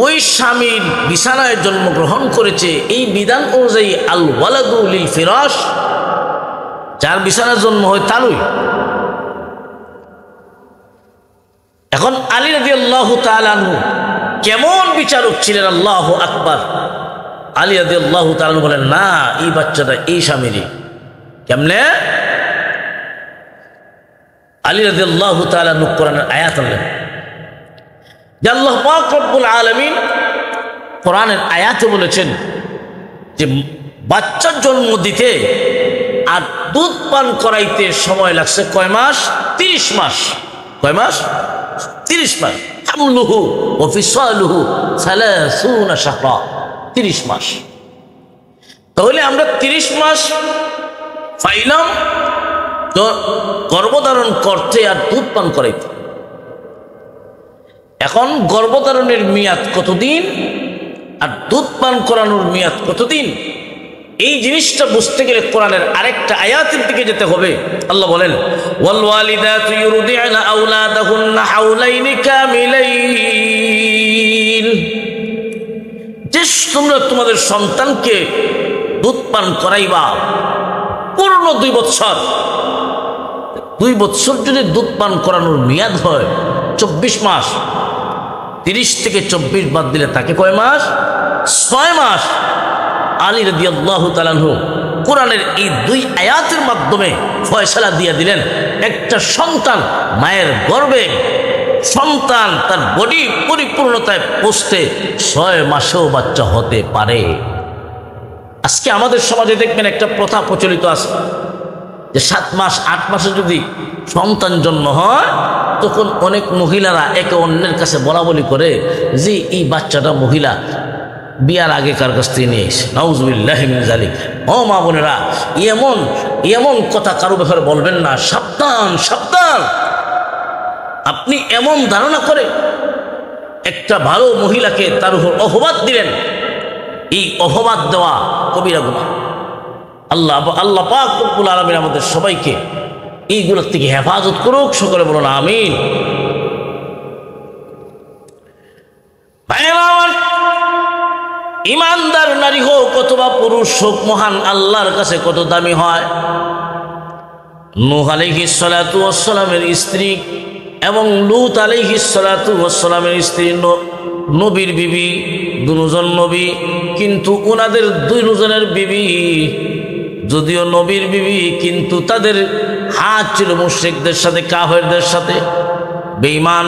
ওই স্বামীর বিছানায় জন্মগ্রহণ করেছে, এই বিধান অনুযায়ী আল ওয়ালাদু লিল ফিরাশ, যার বিছানায় জন্ম হয় তারই। এখন আলী রাদিয়াল্লাহু তাআলা আনহু কেমন বিচারক ছিলেন! আল্লাহু আকবার। আলী রাদিয়াল্লাহু তাআলা আনহু বলেন না, এই বাচ্চাটা এই স্বামীরই। কেমনে? আলী রাদিয়াল্লাহু তাআলা আনহু কোরআনের আয়াত আনলেন যে আল্লাহ পাক রব্বুল আলামিন কোরআনের আয়াতে বলেছেন যে বাচ্চার জন্ম দিতে আর দুধ পান করাইতে সময় লাগছে কয় মাস? 30 মাস। কয় মাস? 30 মাস। হামলুহু ওয়া ফিসালুহু 30 শাহরা, 30 মাস। তাহলে আমরা 30 মাস পাইলাম তো গর্ভধারণ করতে আর দুধ পান করাইতে। এখন গর্ভধারণের মেয়াদ কতদিন আর দুধ পান করানোর মেয়াদ কতদিন? এই জিনিসটা বুঝতে গেলে কোরআনের আরেকটা আয়াতের দিকে যেতে হবে। আল্লাহ বলেন ওয়াল ওয়ালিদাতু ইউরদি'না আওলাদাহুন্না হাওলাইনি কামিলাইন, যে তোমরা তোমাদের সন্তানকে দুধ পান করাইবা পূর্ণ 2 বছর। 2 বছর যদি দুধ পান করানোর মেয়াদ হয় 24 মাস, 30 থেকে 24 বাদ দিলে তাকে কয় মাস? 6 মাস। আলী রাদিয়াল্লাহু তাআলা আনহু কোরআনের এই 2 আয়াতের মাধ্যমে ফয়সালা দিয়ে দিলেন, একটা সন্তান মায়ের গর্ভে, সন্তান তার বডি পরিপূর্ণতায় পৌঁছতে 6 মাসেও বাচ্চা হতে পারে। আজকে আমাদের সমাজে দেখবেন একটা প্রথা প্রচলিত আছে যে 7 মাস 8 মাসে যদি সন্তান জন্ম হয়, তখন অনেক মহিলারা একে অন্যের কাছে বলা বলি করে যে এই বাচ্চাটা মহিলা বিয়ার আগে কার কাছ থেকে নিয়ে এসে। নাউজুবিল্লাহি মিন যালিক। ও মা বোনেরা, এমন এমন কথা কারো ব্যাপারে বলবেন না। সাবধান, সাবধান। আপনি এমন ধারণা করে একটা ভালো মহিলাকে তার উপর অপবাদ দিলেন, এই অপবাদ দেওয়া কবিরা গুনাহ। আল্লাহ পাক রব্বুল আলামিন আমাদের সবাইকে এইগুলোর থেকে হেফাজত করুক। সকলে বলুন আমিন। ইমানদার নারী হোক অথবা পুরুষ হোক, মহান আল্লাহর কাছে কত দামি হয়। নূহ আলাইহিস সালাতু ওয়াস সালামের স্ত্রী এবং লূত আলাইহিস সালাতু ওয়াস সালামের স্ত্রী নবীর বিবি, দুজন নবী, কিন্তু ওনাদের 2 জনের বিবি যদিও নবীর বিবি, কিন্তু তাদের হাত ছিল মুশরিকদের সাথে, কাফেরদের সাথে। বেঈমান,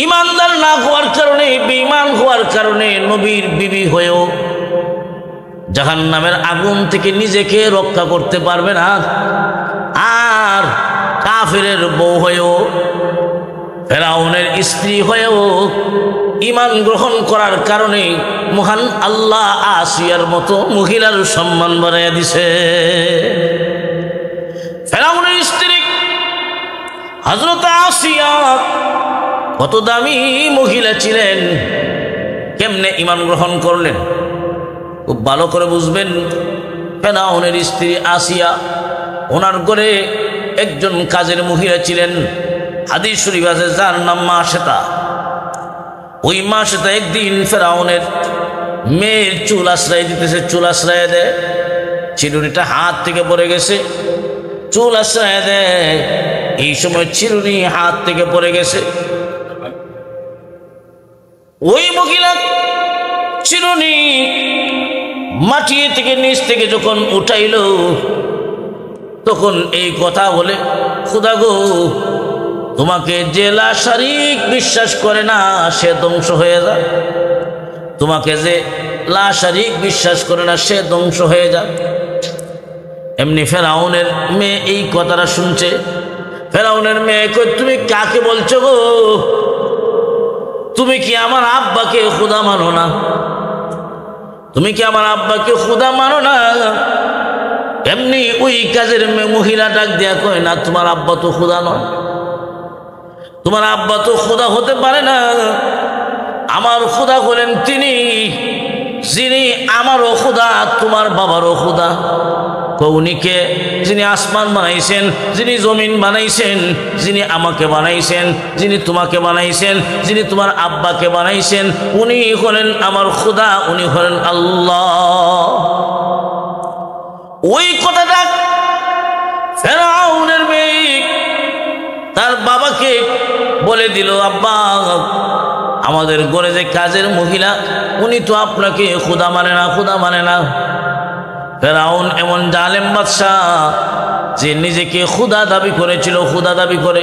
ইমানদার না হওয়ার কারণে, বেঈমান হওয়ার কারণে নবীর বিবি হয়েও জাহান্নামের আগুন থেকে নিজেকে রক্ষা করতে পারবে না। আর কাফেরের বউ হয়েও, ফেরাউনের স্ত্রী হয়েও ঈমান গ্রহণ করার কারণে মহান আল্লাহ আসিয়ার মতো মহিলার সম্মান বাড়াইয়া দিছে। ফেরাউনের স্ত্রী হযরত আসিয়া কত দামি মহিলা ছিলেন, কেমনে ঈমান গ্রহণ করলেন খুব ভালো করে বুঝবেন। ফেরাউনের স্ত্রী আসিয়া, ওনার ঘরে একজন কাজের মহিলা ছিলেন, হাদিস শরীফ আছে, যার নাম মাশেতা। ওই মাশেতা একদিন ফেরাউনের মেয়ের চুল আশ্রয় দিতেছে, চুল আশ্রয় দেয়, চিরুনিটা হাত থেকে পড়ে গেছে, চুল আশ্রয় দেয়, এই সময় চিরুনি হাত থেকে পড়ে গেছে। ওই মহিলা চিরুনি মাটি থেকে নিচ থেকে যখন উঠাইল, তখন এই কথা বলে, খোদা গো, তোমাকে যে লাশারিক বিশ্বাস করে না সে ধ্বংস হয়ে যায়, তোমাকে যে লাশারিক বিশ্বাস করে না সে ধ্বংস হয়ে যায়। এমনি ফেরাউনের মেয়ে এই কথাটা শুনছে। ফেরাউনের মেয়ে কই, তুমি কাকে বলছো গো? তুমি কি আমার আব্বাকে খোদা মানো না? তুমি কি আমার আব্বাকে খোদা মানো না? এমনি ওই কাজের মহিলা ডাক দেয়া কয়, না, তোমার আব্বা তো খোদা নয়, তোমার আব্বা তো খোদা হতে পারে না। আমার খোদা হলেন তিনি, যিনি আমারও খোদা, তোমার বাবারও খোদা। কৌনিকে, যিনি আসমান বানাইছেন, যিনি জমিন বানাইছেন, যিনি আমাকে বানাইছেন, যিনি তোমাকে বানাইছেন, যিনি তোমার আব্বাকে বানাইছেন, উনি হলেন আমার খোদা, উনি হলেন আল্লাহ। ওই কথাটা ফেরাউনের মেয়ে তার বাবাকে বলে দিল, আব্বা, আমাদের ঘরে যে কাজের মহিলা, উনি তো আপনাকে খোদা মানে না, খোদা মানে না। ফেরাউন এমন জালেম বাদশাহ যে নিজেকে খোদা দাবি করেছিল, খোদা দাবি করে।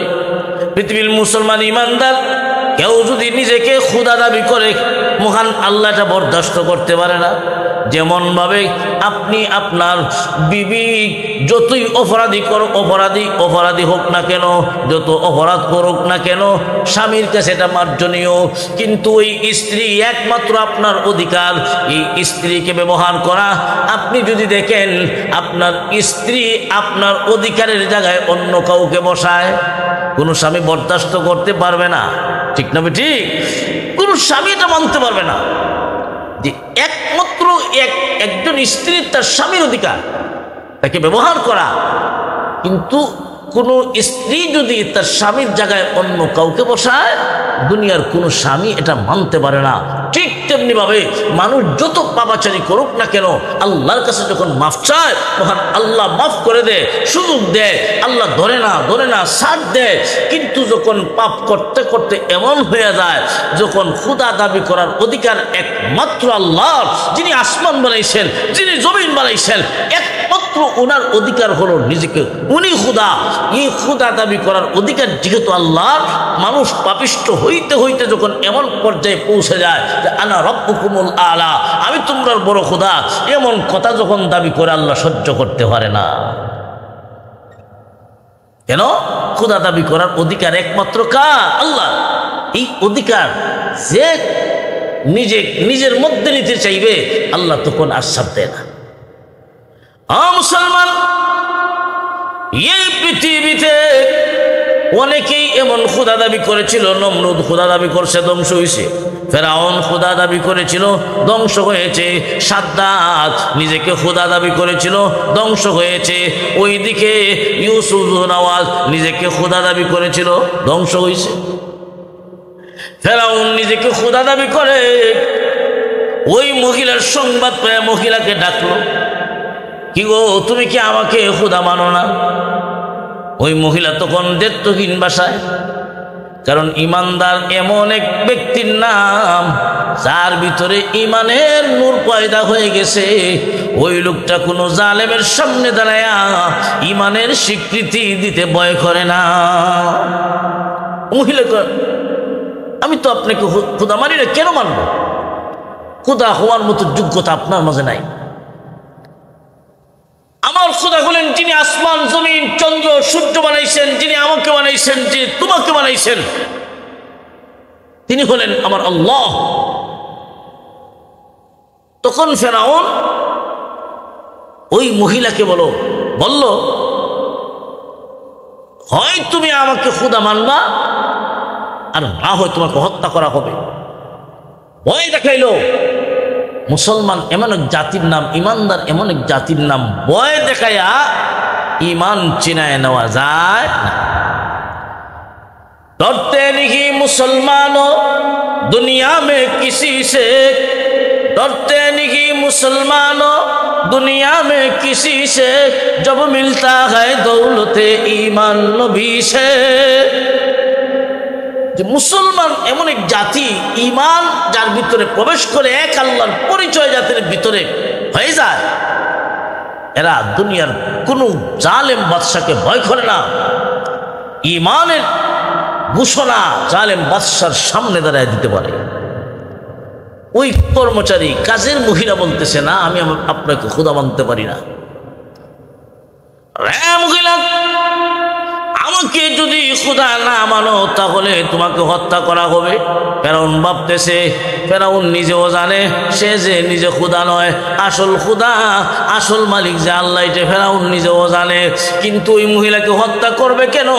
পৃথিবীর মুসলমান ইমানদার কেউ যদি নিজেকে খোদা দাবি করে, মহান আল্লাহটা বরদাস্ত করতে পারে না। যেমন ভাবে আপনি আপনার বিবি যতই অপরাধী হোক না কেন, যত অপরাধ করুক না কেন, স্বামীর কাছে এটা মার্জনীয়। কিন্তু ওই স্ত্রী একমাত্র আপনার অধিকার, এই স্ত্রীকে ব্যবহার করা। আপনি যদি দেখেন আপনার স্ত্রী আপনার অধিকারের জায়গায় অন্য কাউকে বসায়, কোনো স্বামী বরদাস্ত করতে পারবে না। ঠিক না ঠিক? কোনো স্বামী এটা মানতে পারবে না যে একমাত্র একজন স্ত্রী তার স্বামীর অধিকার, তাকে ব্যবহার করা। কিন্তু কোনো স্ত্রী যদি তার স্বামীর জায়গায় অন্য কাউকে বসায়, দুনিয়ার কোনো স্বামী এটা মানতে পারে না। ঠিক তেমনি ভাবে মানুষ যত পাপাচারী করুক না কেন, আল্লাহর কাছে যখন মাফ চায়, তখন আল্লাহ মাফ করে দেয়, সুযোগ দেয়, আল্লাহ ধরে না ছাড় দেয়। কিন্তু যখন পাপ করতে করতে এমন হয়ে যায়, যখন খোদা দাবি করার অধিকার একমাত্র আল্লাহর, যিনি আসমান বানাইছেন, যিনি জমিন বানাইছেন, একমাত্র ওনার অধিকার হলো নিজেকে উনি খোদা। এই খোদা দাবি করার অধিকার যেহেতু আল্লাহর, মানুষ পাপিষ্ঠ হইতে হইতে যখন এমন পর্যায়ে পৌঁছে যায় যে আনা রব্বুকুমুল আলা, আমি তোমরা বড় খোদা, এমন কথা যখন দাবি করে আল্লাহ সহ্য করতে পারে না। কেন? খোদা দাবি করার অধিকার একমাত্র কার? আল্লাহ। এই অধিকার যে নিজের মধ্যে নিতে চাইবে, আল্লাহ তখন আশ্বাস দেয় না। মুসলমান, এই পৃথিবীতে অনেকেই এমন খোদা দাবি করেছিল। নমরুদ খোদা দাবি করছে, ধ্বংস হয়েছে। ফেরাউন খোদা দাবি করেছিল, ধ্বংস হয়েছে। সাদ্দাত নিজেকে খোদা দাবি করেছিল, ধ্বংস হয়েছে। ওইদিকে ইউসুফ নওয়াজ নিজেকে খোদা দাবি করেছিল, ধ্বংস হয়েছে। ফেরাউন নিজেকে খোদা দাবি করে, ওই মহিলার সংবাদ পেয়ে মহিলাকে ডাকলো, কি গো, তুমি কি আমাকে খোদা মানো না? ওই মহিলা তখন দেড়তহীন ভাষায়, কারণ ইমানদার এমন এক ব্যক্তির নাম যার ভিতরে ইমানের নূর পয়দা হয়ে গেছে। ওই লোকটা কোনো জালেমের সামনে দাঁড়ায়া ইমানের স্বীকৃতি দিতে ভয় করে না। মহিলা কয়, আমি তো আপনাকে খোদা মানি না, কেন মানব? খোদা হওয়ার মতো যোগ্যতা আপনার মাঝে নাই। আমার খোদা হলেন যিনি আসমান জমিন চন্দ্র সূর্য বানাইছেন, যিনি আমাকে বানাইছেন, যে তোমাকে বানাইছেন, তিনি হলেন আমার আল্লাহ। তখন ফেরাউন ওই মহিলাকে বলল, হয় তুমি আমাকে খোদা মানবা, আর না হয় তোমাকে হত্যা করা হবে। ভয় দেখাইল। মুসলমান এমন এক জাতির নাম, ইমানদার এমন এক জাতির নাম, ভয় দেখাইয়া ইমান চিনায় নেওয়া যায় না। डरते नहीं मुसलमानों दुनिया में किसी से, डरते नहीं मुसलमानों दुनिया में किसी से, जब मिलता है दौलते ईमान नबी से। যে মুসলমান এমন এক জাতি, ইমান যার ভিতরে প্রবেশ করে এক আল্লাহর পরিচয় জাতির ভিতরে হয়ে যায়, এরা দুনিয়ার কোনো জালেম বাদশাকে ভয় করে না। ইমানের ঘোষণা জালেম বাদশার সামনে দাঁড়ায় দিতে পারে। ওই কর্মচারী কাজের মহিলা বলতেছে, না আমি আপনাকে খোদা মানতে পারি না। রে মহিলা, আমাকে যদি খোদা না মানো তাহলে তোমাকে হত্যা করা হবে। ফেরাউন ভাবতেছে, ফেরাউন নিজেও জানে সে যে নিজে খোদা নয়, আসল খোদা আসল মালিক যে আল্লাহ, এটা ফেরাউন নিজেও জানে। কিন্তু ওই মহিলাকে হত্যা করবে কেন?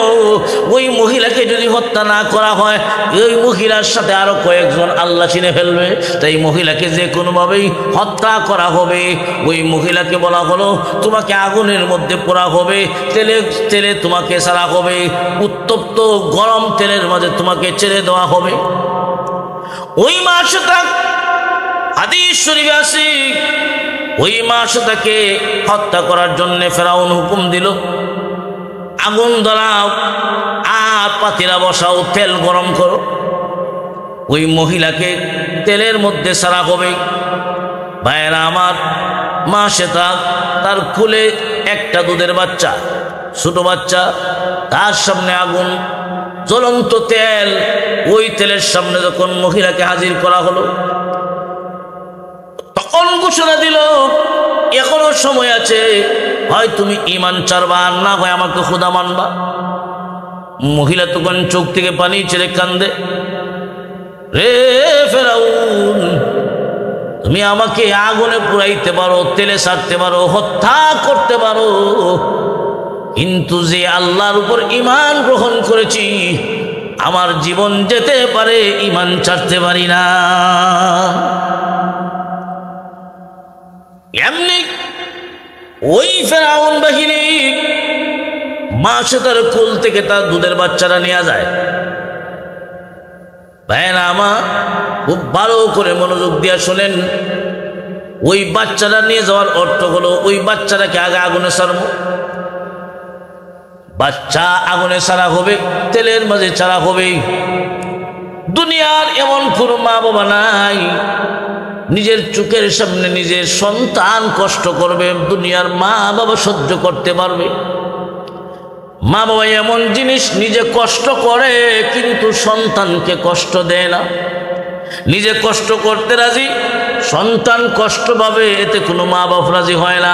ওই মহিলাকে যদি হত্যা না করা হয়, ওই মহিলার সাথে আরো কয়েকজন আল্লাহ চিনে ফেলবে। তাই মহিলাকে যে কোনোভাবেই হত্যা করা হবে। ওই মহিলাকে বলা হলো, তোমাকে আগুনের মধ্যে পোড়া হবে, তেলে তোমাকে ছাড়া হবে, উত্তপ্ত গরম তেলের মাঝে তোমাকে ছেড়ে দেওয়া হবে। ওই মাসটা হাদিস শরীফে আছে, ওই মাসটাকে হত্যা করার জন্য ফেরাউন হুকুম দিল, আগুন ধরাও আর পাতিলা বসাও, তেল গরম করো। ওই মহিলাকে তেলের মধ্যে ছাড়া হবে। ভাইয়েরা আমার, মা সেটা তার কোলে একটা দুধের বাচ্চা, ছোট বাচ্চা, তার সামনে আগুন, জ্বলন্ত তেল। ওই তেলের সামনে যখন মহিলাকে হাজির করা হলো, তখন ঘোষণা দিল, এখনো সময় আছে, হয় তুমি ঈমান ছাড়বা, আর না হয় আমাকে খোদা মানবা। মহিলা তখন চোখ থেকে পানি ছেড়ে কান্দে, রে ফেরাউন, তুমি আমাকে আগুনে পুড়াইতে পারো, তেলে ছাড়তে পারো, হত্যা করতে পারো, কিন্তু যে আল্লাহর উপর ঈমান গ্রহণ করেছি, আমার জীবন যেতে পারে, ঈমান ছাড়তে পারি না। এমনি ওই ফেরাউন বাহিনী মা সেতার কোল থেকে তার দুধের বাচ্চারা নিয়ে যায়। ভাইরা আমার, খুব ভালো করে মনোযোগ দিয়ে শোনেন। ওই বাচ্চারা নিয়ে যাওয়ার অর্থ হলো, ওই বাচ্চাটাকে আগে আগুনে ছাড়বো। বাচ্চা আগুনে ছাড়া হবে, তেলের মাঝে ছাড়া হবে। দুনিয়ার এমন কোন মা বাবা নাই নিজের চোখের সামনে নিজের সন্তান কষ্ট করবে, দুনিয়ার মা বাবা সহ্য করতে পারবে? মা বাবা এমন জিনিস, নিজে কষ্ট করে কিন্তু সন্তানকে কষ্ট দেয় না। নিজে কষ্ট করতে রাজি, সন্তান কষ্ট পাবে, এতে কোনো মা বাপ রাজি হয় না।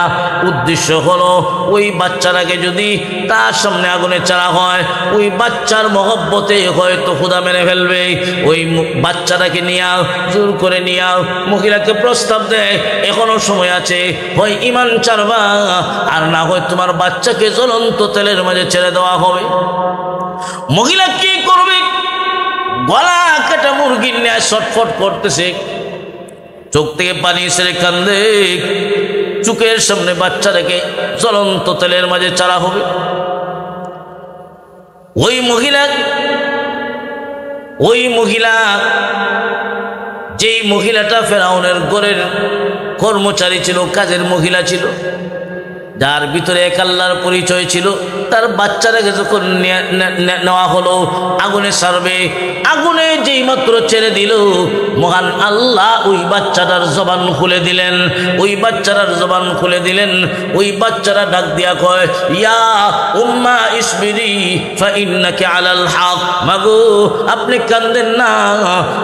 উদ্দেশ্য হলো, ওই বাচ্চাটাকে যদি তার সামনে আগুনে ছাড়া হয়, ওই বাচ্চার মহব্বতে হয়তো খোদা মেরে ফেলবে। ওই বাচ্চাটাকে নিয়ে আও, জোর করে নিয়ে আও। মহিলাকে প্রস্তাব দেয়, এখনো সময় আছে, হয় ঈমান ছাড়বা, আর না হয় তোমার বাচ্চাকে জ্বলন্ত তেলের মাঝে ছেড়ে দেওয়া হবে। মহিলা কি করবে? গলা কাটা মুরগির ন্যায় ছটফট করতেছে, চোখ থেকে পানি ছেড়ে কান্দে। চোখের সামনে বাচ্চাটাকে জ্বলন্ত তেলের মাঝে ছাড়া হবে। ওই মহিলা যেই মহিলাটা ফেরাউনের ঘরের কর্মচারী ছিল, কাজের মহিলা ছিল, যার ভিতরে এক আল্লাহর পরিচয় ছিল, তার বাচ্চাটাকে যখন নেওয়া হলো আগুনে ছাড়বে, আগুনে যেই মাত্র ছেড়ে দিল মহান আল্লাহ ওই বাচ্চাটার জবান খুলে দিলেন, ওই বাচ্চাটার জবান খুলে দিলেন। ওই বাচ্চারা ডাক দিয়া কয়, ইয়া উম্মা ইসবিরি ফা ইন্নাকি আলাল হক। মাগো আপনি কান্দেন না,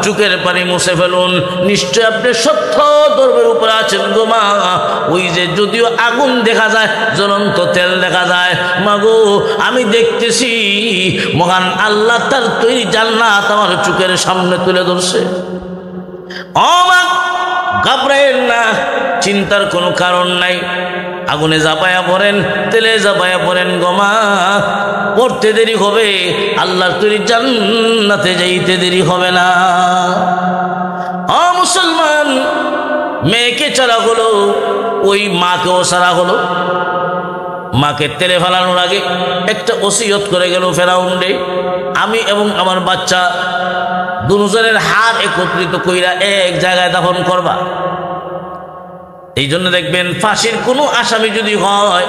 চোখের পানি মুছে ফেলুন, নিশ্চয় আপনি সত্য ধর্মের উপর আছেন গো মা। ওই যে যদিও আগুন দেখা যায়, জ্বলন্ত তেল দেখা যায়, মাগো আমি দেখতেছি মহান আল্লাহ তার তৈরি জান্নাত আমার চোখের সামনে তুলে ধরছে। ও মা ঘাবড়ায়েন না, চিন্তার কোনো কারণ নাই। আগুনে জাপায়া পড়েন, তেলে জাপায়া পড়েন গো মা, পড়তে দেরি হবে, আল্লাহর তৈরি জান্নাতে যাইতে দেরি হবে না। ও মুসলমান, মেয়েকে ছাড়া হলো, ওই মাকেও ছাড়া হলো। মাকে তেলে ফেলানোর আগে একটা ওসিয়ত করে গেল ফেরাউন রে, আমি এবং আমার বাচ্চা দুজনের হাত একত্রিত কইরা এক জায়গায় দাফন করবা। এই জন্য দেখবেন ফাঁসির কোনো আসামি যদি হয়,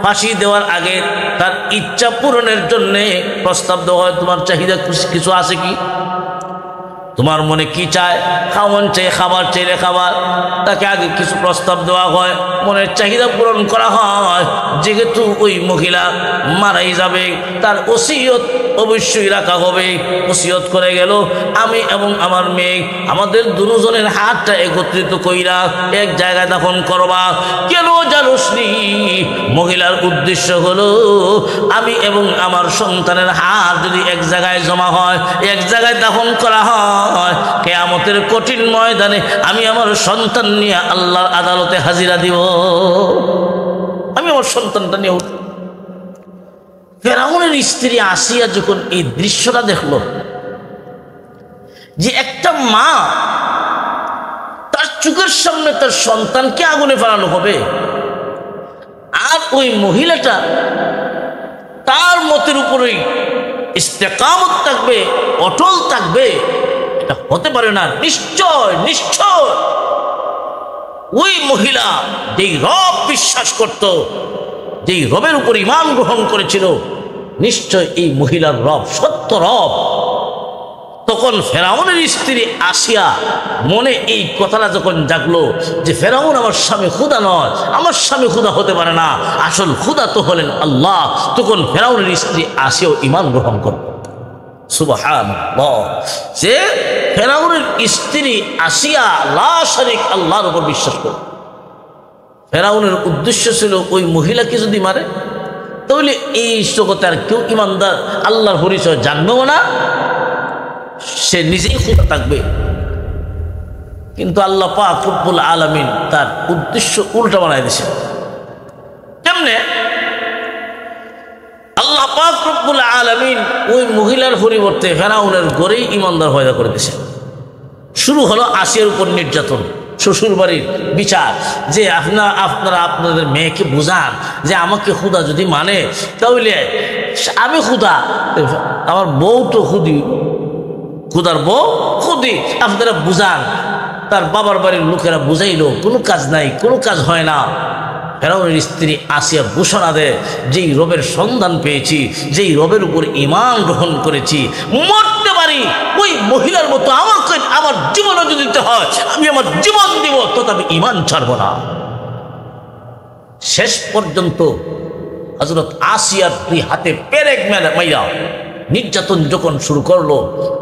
ফাঁসি দেওয়ার আগে তার ইচ্ছা পূরণের জন্যে প্রস্তাব দেওয়া হয়, তোমার চাহিদা কিছু আছে কি, তোমার মনে কি চায়, খাওয়ান চাই খাবার চাইলে খাবার, তাকে আগে কিছু প্রস্তাব দেওয়া হয়, মনের চাহিদা পূরণ করা হয়। যেহেতু ওই মহিলা মারাই যাবে, তার ওসিয়ত অবশ্যই রাখা হবে। ওসিয়ত করে গেল, আমি এবং আমার মেয়ে আমাদের দুজনের হাতটা একত্রিত কইরা এক জায়গায় দাফন করবা। কেন জানোসনি? মহিলার উদ্দেশ্য হলো আমি এবং আমার সন্তানের হাত যদি এক জায়গায় জমা হয়, এক জায়গায় দাফন করা হয়, কিয়ামতের কঠিন ময়দানে আমি আমার সন্তান নিয়ে আল্লাহর আদালতে হাজিরা দিব, আমি আমার সন্তানটা নিয়ে উঠব। ফেরাউনের স্ত্রী আসিয়া যখন এই দৃশ্যটা দেখলো যে একটা মা তার চোখের সামনে তার সন্তানকে আগুনে ফেলানো হবে, আর ওই মহিলাটা তার মতের উপরেই ইস্তেকামত থাকবে, অটল থাকবে, এটা হতে পারে না। নিশ্চয় নিশ্চয় ওই মহিলা যেই রব বিশ্বাস করত, যেই রবের উপর ঈমান গ্রহণ করেছিল, নিশ্চয় এই মহিলার রব সত্য রব। তখন ফেরাউনের স্ত্রী আসিয়া মনে এই কথাটা যখন জাগলো যে ফেরাউন আমার স্বামী খুদা নয়, আমার স্বামী খুদা হতে পারে না, আসল খুদা তো হলেন আল্লাহ, তখন ফেরাউনের স্ত্রী আসিয়াও ঈমান গ্রহণ করল। সুবহানাল্লাহ, যে ফেরাউনের স্ত্রী আসিয়া লা শারীক আল্লাহর উপর বিশ্বাস করল। ফেরাউনের উদ্দেশ্য ছিল ওই মহিলাকে যদি মারে তাহলে এই জগতে আর কেউ ইমানদার আল্লাহর পরিচয় জানবেও না, সে নিজেই খুদা থাকবে। কিন্তু আল্লাহ পাক রব্বুল আলামিন তার উদ্দেশ্য উল্টা বানাই দিয়েছে। কেমনে? আল্লাহ পাক রব্বুল আলামিন ওই মহিলার পরিবর্তে ফেরাউনের ঘরেই ইমানদার পয়দা করে দিয়েছে। শুরু হলো আসিয়ার উপর নির্যাতন, শ্বশুর বাড়ির বিচার, যে আপনারা আপনাদের মেয়েকে বুঝান যে আমাকে খুদা যদি মানে তাহলে আমি খুদা, আমার বউ তো খুদি, খুদার বউ খুদি, আপনারা বুঝান। তার বাবার বাড়ির লোকেরা বুঝাইলো, কোনো কাজ নাই, কোনো কাজ হয় না। ফেরাউনের স্ত্রী আসিয়া ঘোষণা দেয়, যেই রবের সন্ধান পেয়েছি, যেই রবের উপর ঈমান গ্রহণ করেছি, মরতে পারি ওই মহিলার মতো আমাকে আমার জীবনও যদি দিতে হয় আমি আমার জীবন দিব, তথাপি ঈমান ছাড়ব না। শেষ পর্যন্ত হযরত আসিয়ার দুই হাতে পেরেক মাইরা নির্যাতন যখন শুরু করলো,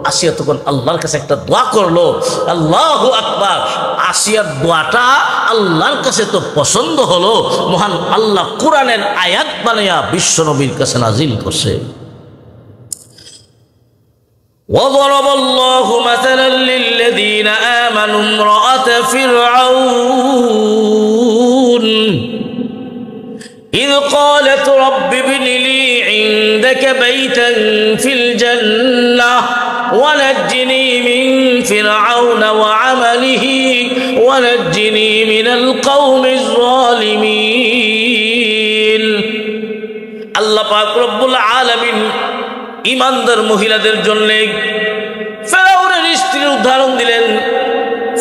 আসিয়া তখন আল্লাহর কাছে একটা দোয়া করলো, আল্লাহু আকবার। আসিয়ার দোয়াটা আল্লাহর কাছে তো পছন্দ হলো, মহান আল্লাহ কোরআনের আয়াত বানায়া বিশ্ব নবীর কাছে নাজিল করছে। وضرب الله مثلا للذين آمنوا امرأة فرعون إذ قالت رب ابن لي عندك بيتا في الجنة ونجني من فرعون وعمله ونجني من القوم الظالمين। আল্লাহ পাক রব্বুল আলামিন ঈমানদার মহিলাদের জন্য ফেরাউনের স্ত্রীর উদাহরণ দিলেন।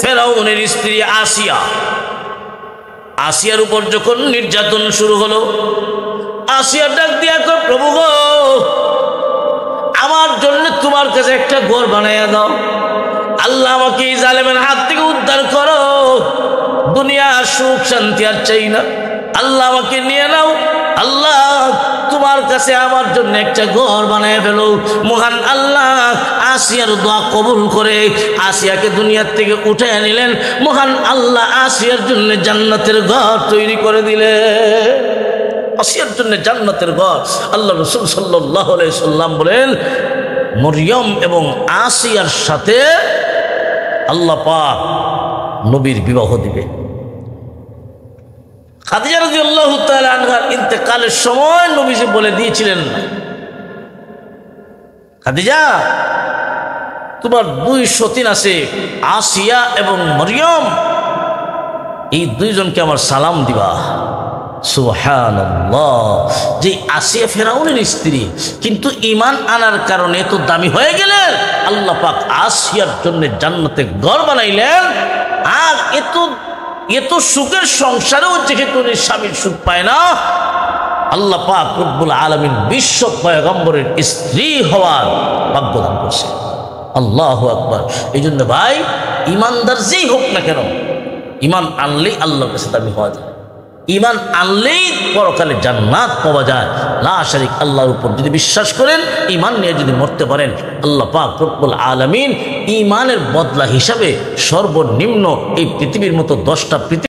ফেরাউনের স্ত্রী আসিয়া, আসিয়ার উপর যখন নির্যাতন শুরু হলো, আসিয়া ডাক দিয়া কয়, প্রভু গো, আমার জন্য তোমার কাছে একটা ঘর বানাইয়া দাও। আল্লাহ আমাকে এই জালেমের হাত থেকে উদ্ধার করো। দুনিয়া সুখ শান্তি আর চাই না, আল্লাহ আমাকে নিয়ে নাও। আল্লাহ তোমার কাছে আমার জন্য একটা ঘর বানায় ফেলো। মহান আল্লাহ আসিয়ার দোয়া কবুল করে আসিয়াকে দুনিয়ার থেকে উঠে নিলেন। মহান আল্লাহ আসিয়ার জন্য জান্নাতের ঘর তৈরি করে দিলেন। আসিয়ার জন্য জান্নাতের ঘর। আল্লাহ রাসূল সাল্লাল্লাহু আলাইহি সাল্লাম বলেন, মরিয়ম এবং আসিয়ার সাথে আল্লাহ পাক নবীর বিবাহ দিবে। খাদিজা রাদিয়াল্লাহু তাআলা আনহার ইন্তেকালের সময় নবীজি বলে দিয়েছিলেন, খাদিজা, তোমার দুই সতীন আছে, আসিয়া এবং মরিয়ম, এই দুইজনকে আমার সালাম দিবা। সুবহানাল্লাহ। যে আসিয়া ফেরাউনের স্ত্রী, কিন্তু ঈমান আনার কারণে এত দামি হয়ে গেলেন, আল্লাহ পাক আসিয়ার জন্য জান্নাতে ঘর বানাইলেন। আর এত সুখের সংসারেও যেহেতু স্বামীর সুখ পায় না, আল্লাহ পাক রব্বুল আলামিন বিশ্ব পয়গম্বরের স্ত্রী হওয়ার ভাগ্য দান করছে। আল্লাহু আকবার। এই জন্য ভাই, ইমানদার যেই হোক না কেন, ইমান আনলেই আল্লাহর কাছে দামি হওয়া যায়। ইমান আনলেই পরকালে জান্নাত পাওয়া যায়। লা শারিক আল্লাহর উপর যদি বিশ্বাস করেন, ইমান নিয়ে যদি মরতে পারেন, আল্লাহ পাক রব্বুল আলামিন ইমানের বদলা হিসাবে সর্বনিম্ন এই পৃথিবীর মতো 10টা পৃথিবী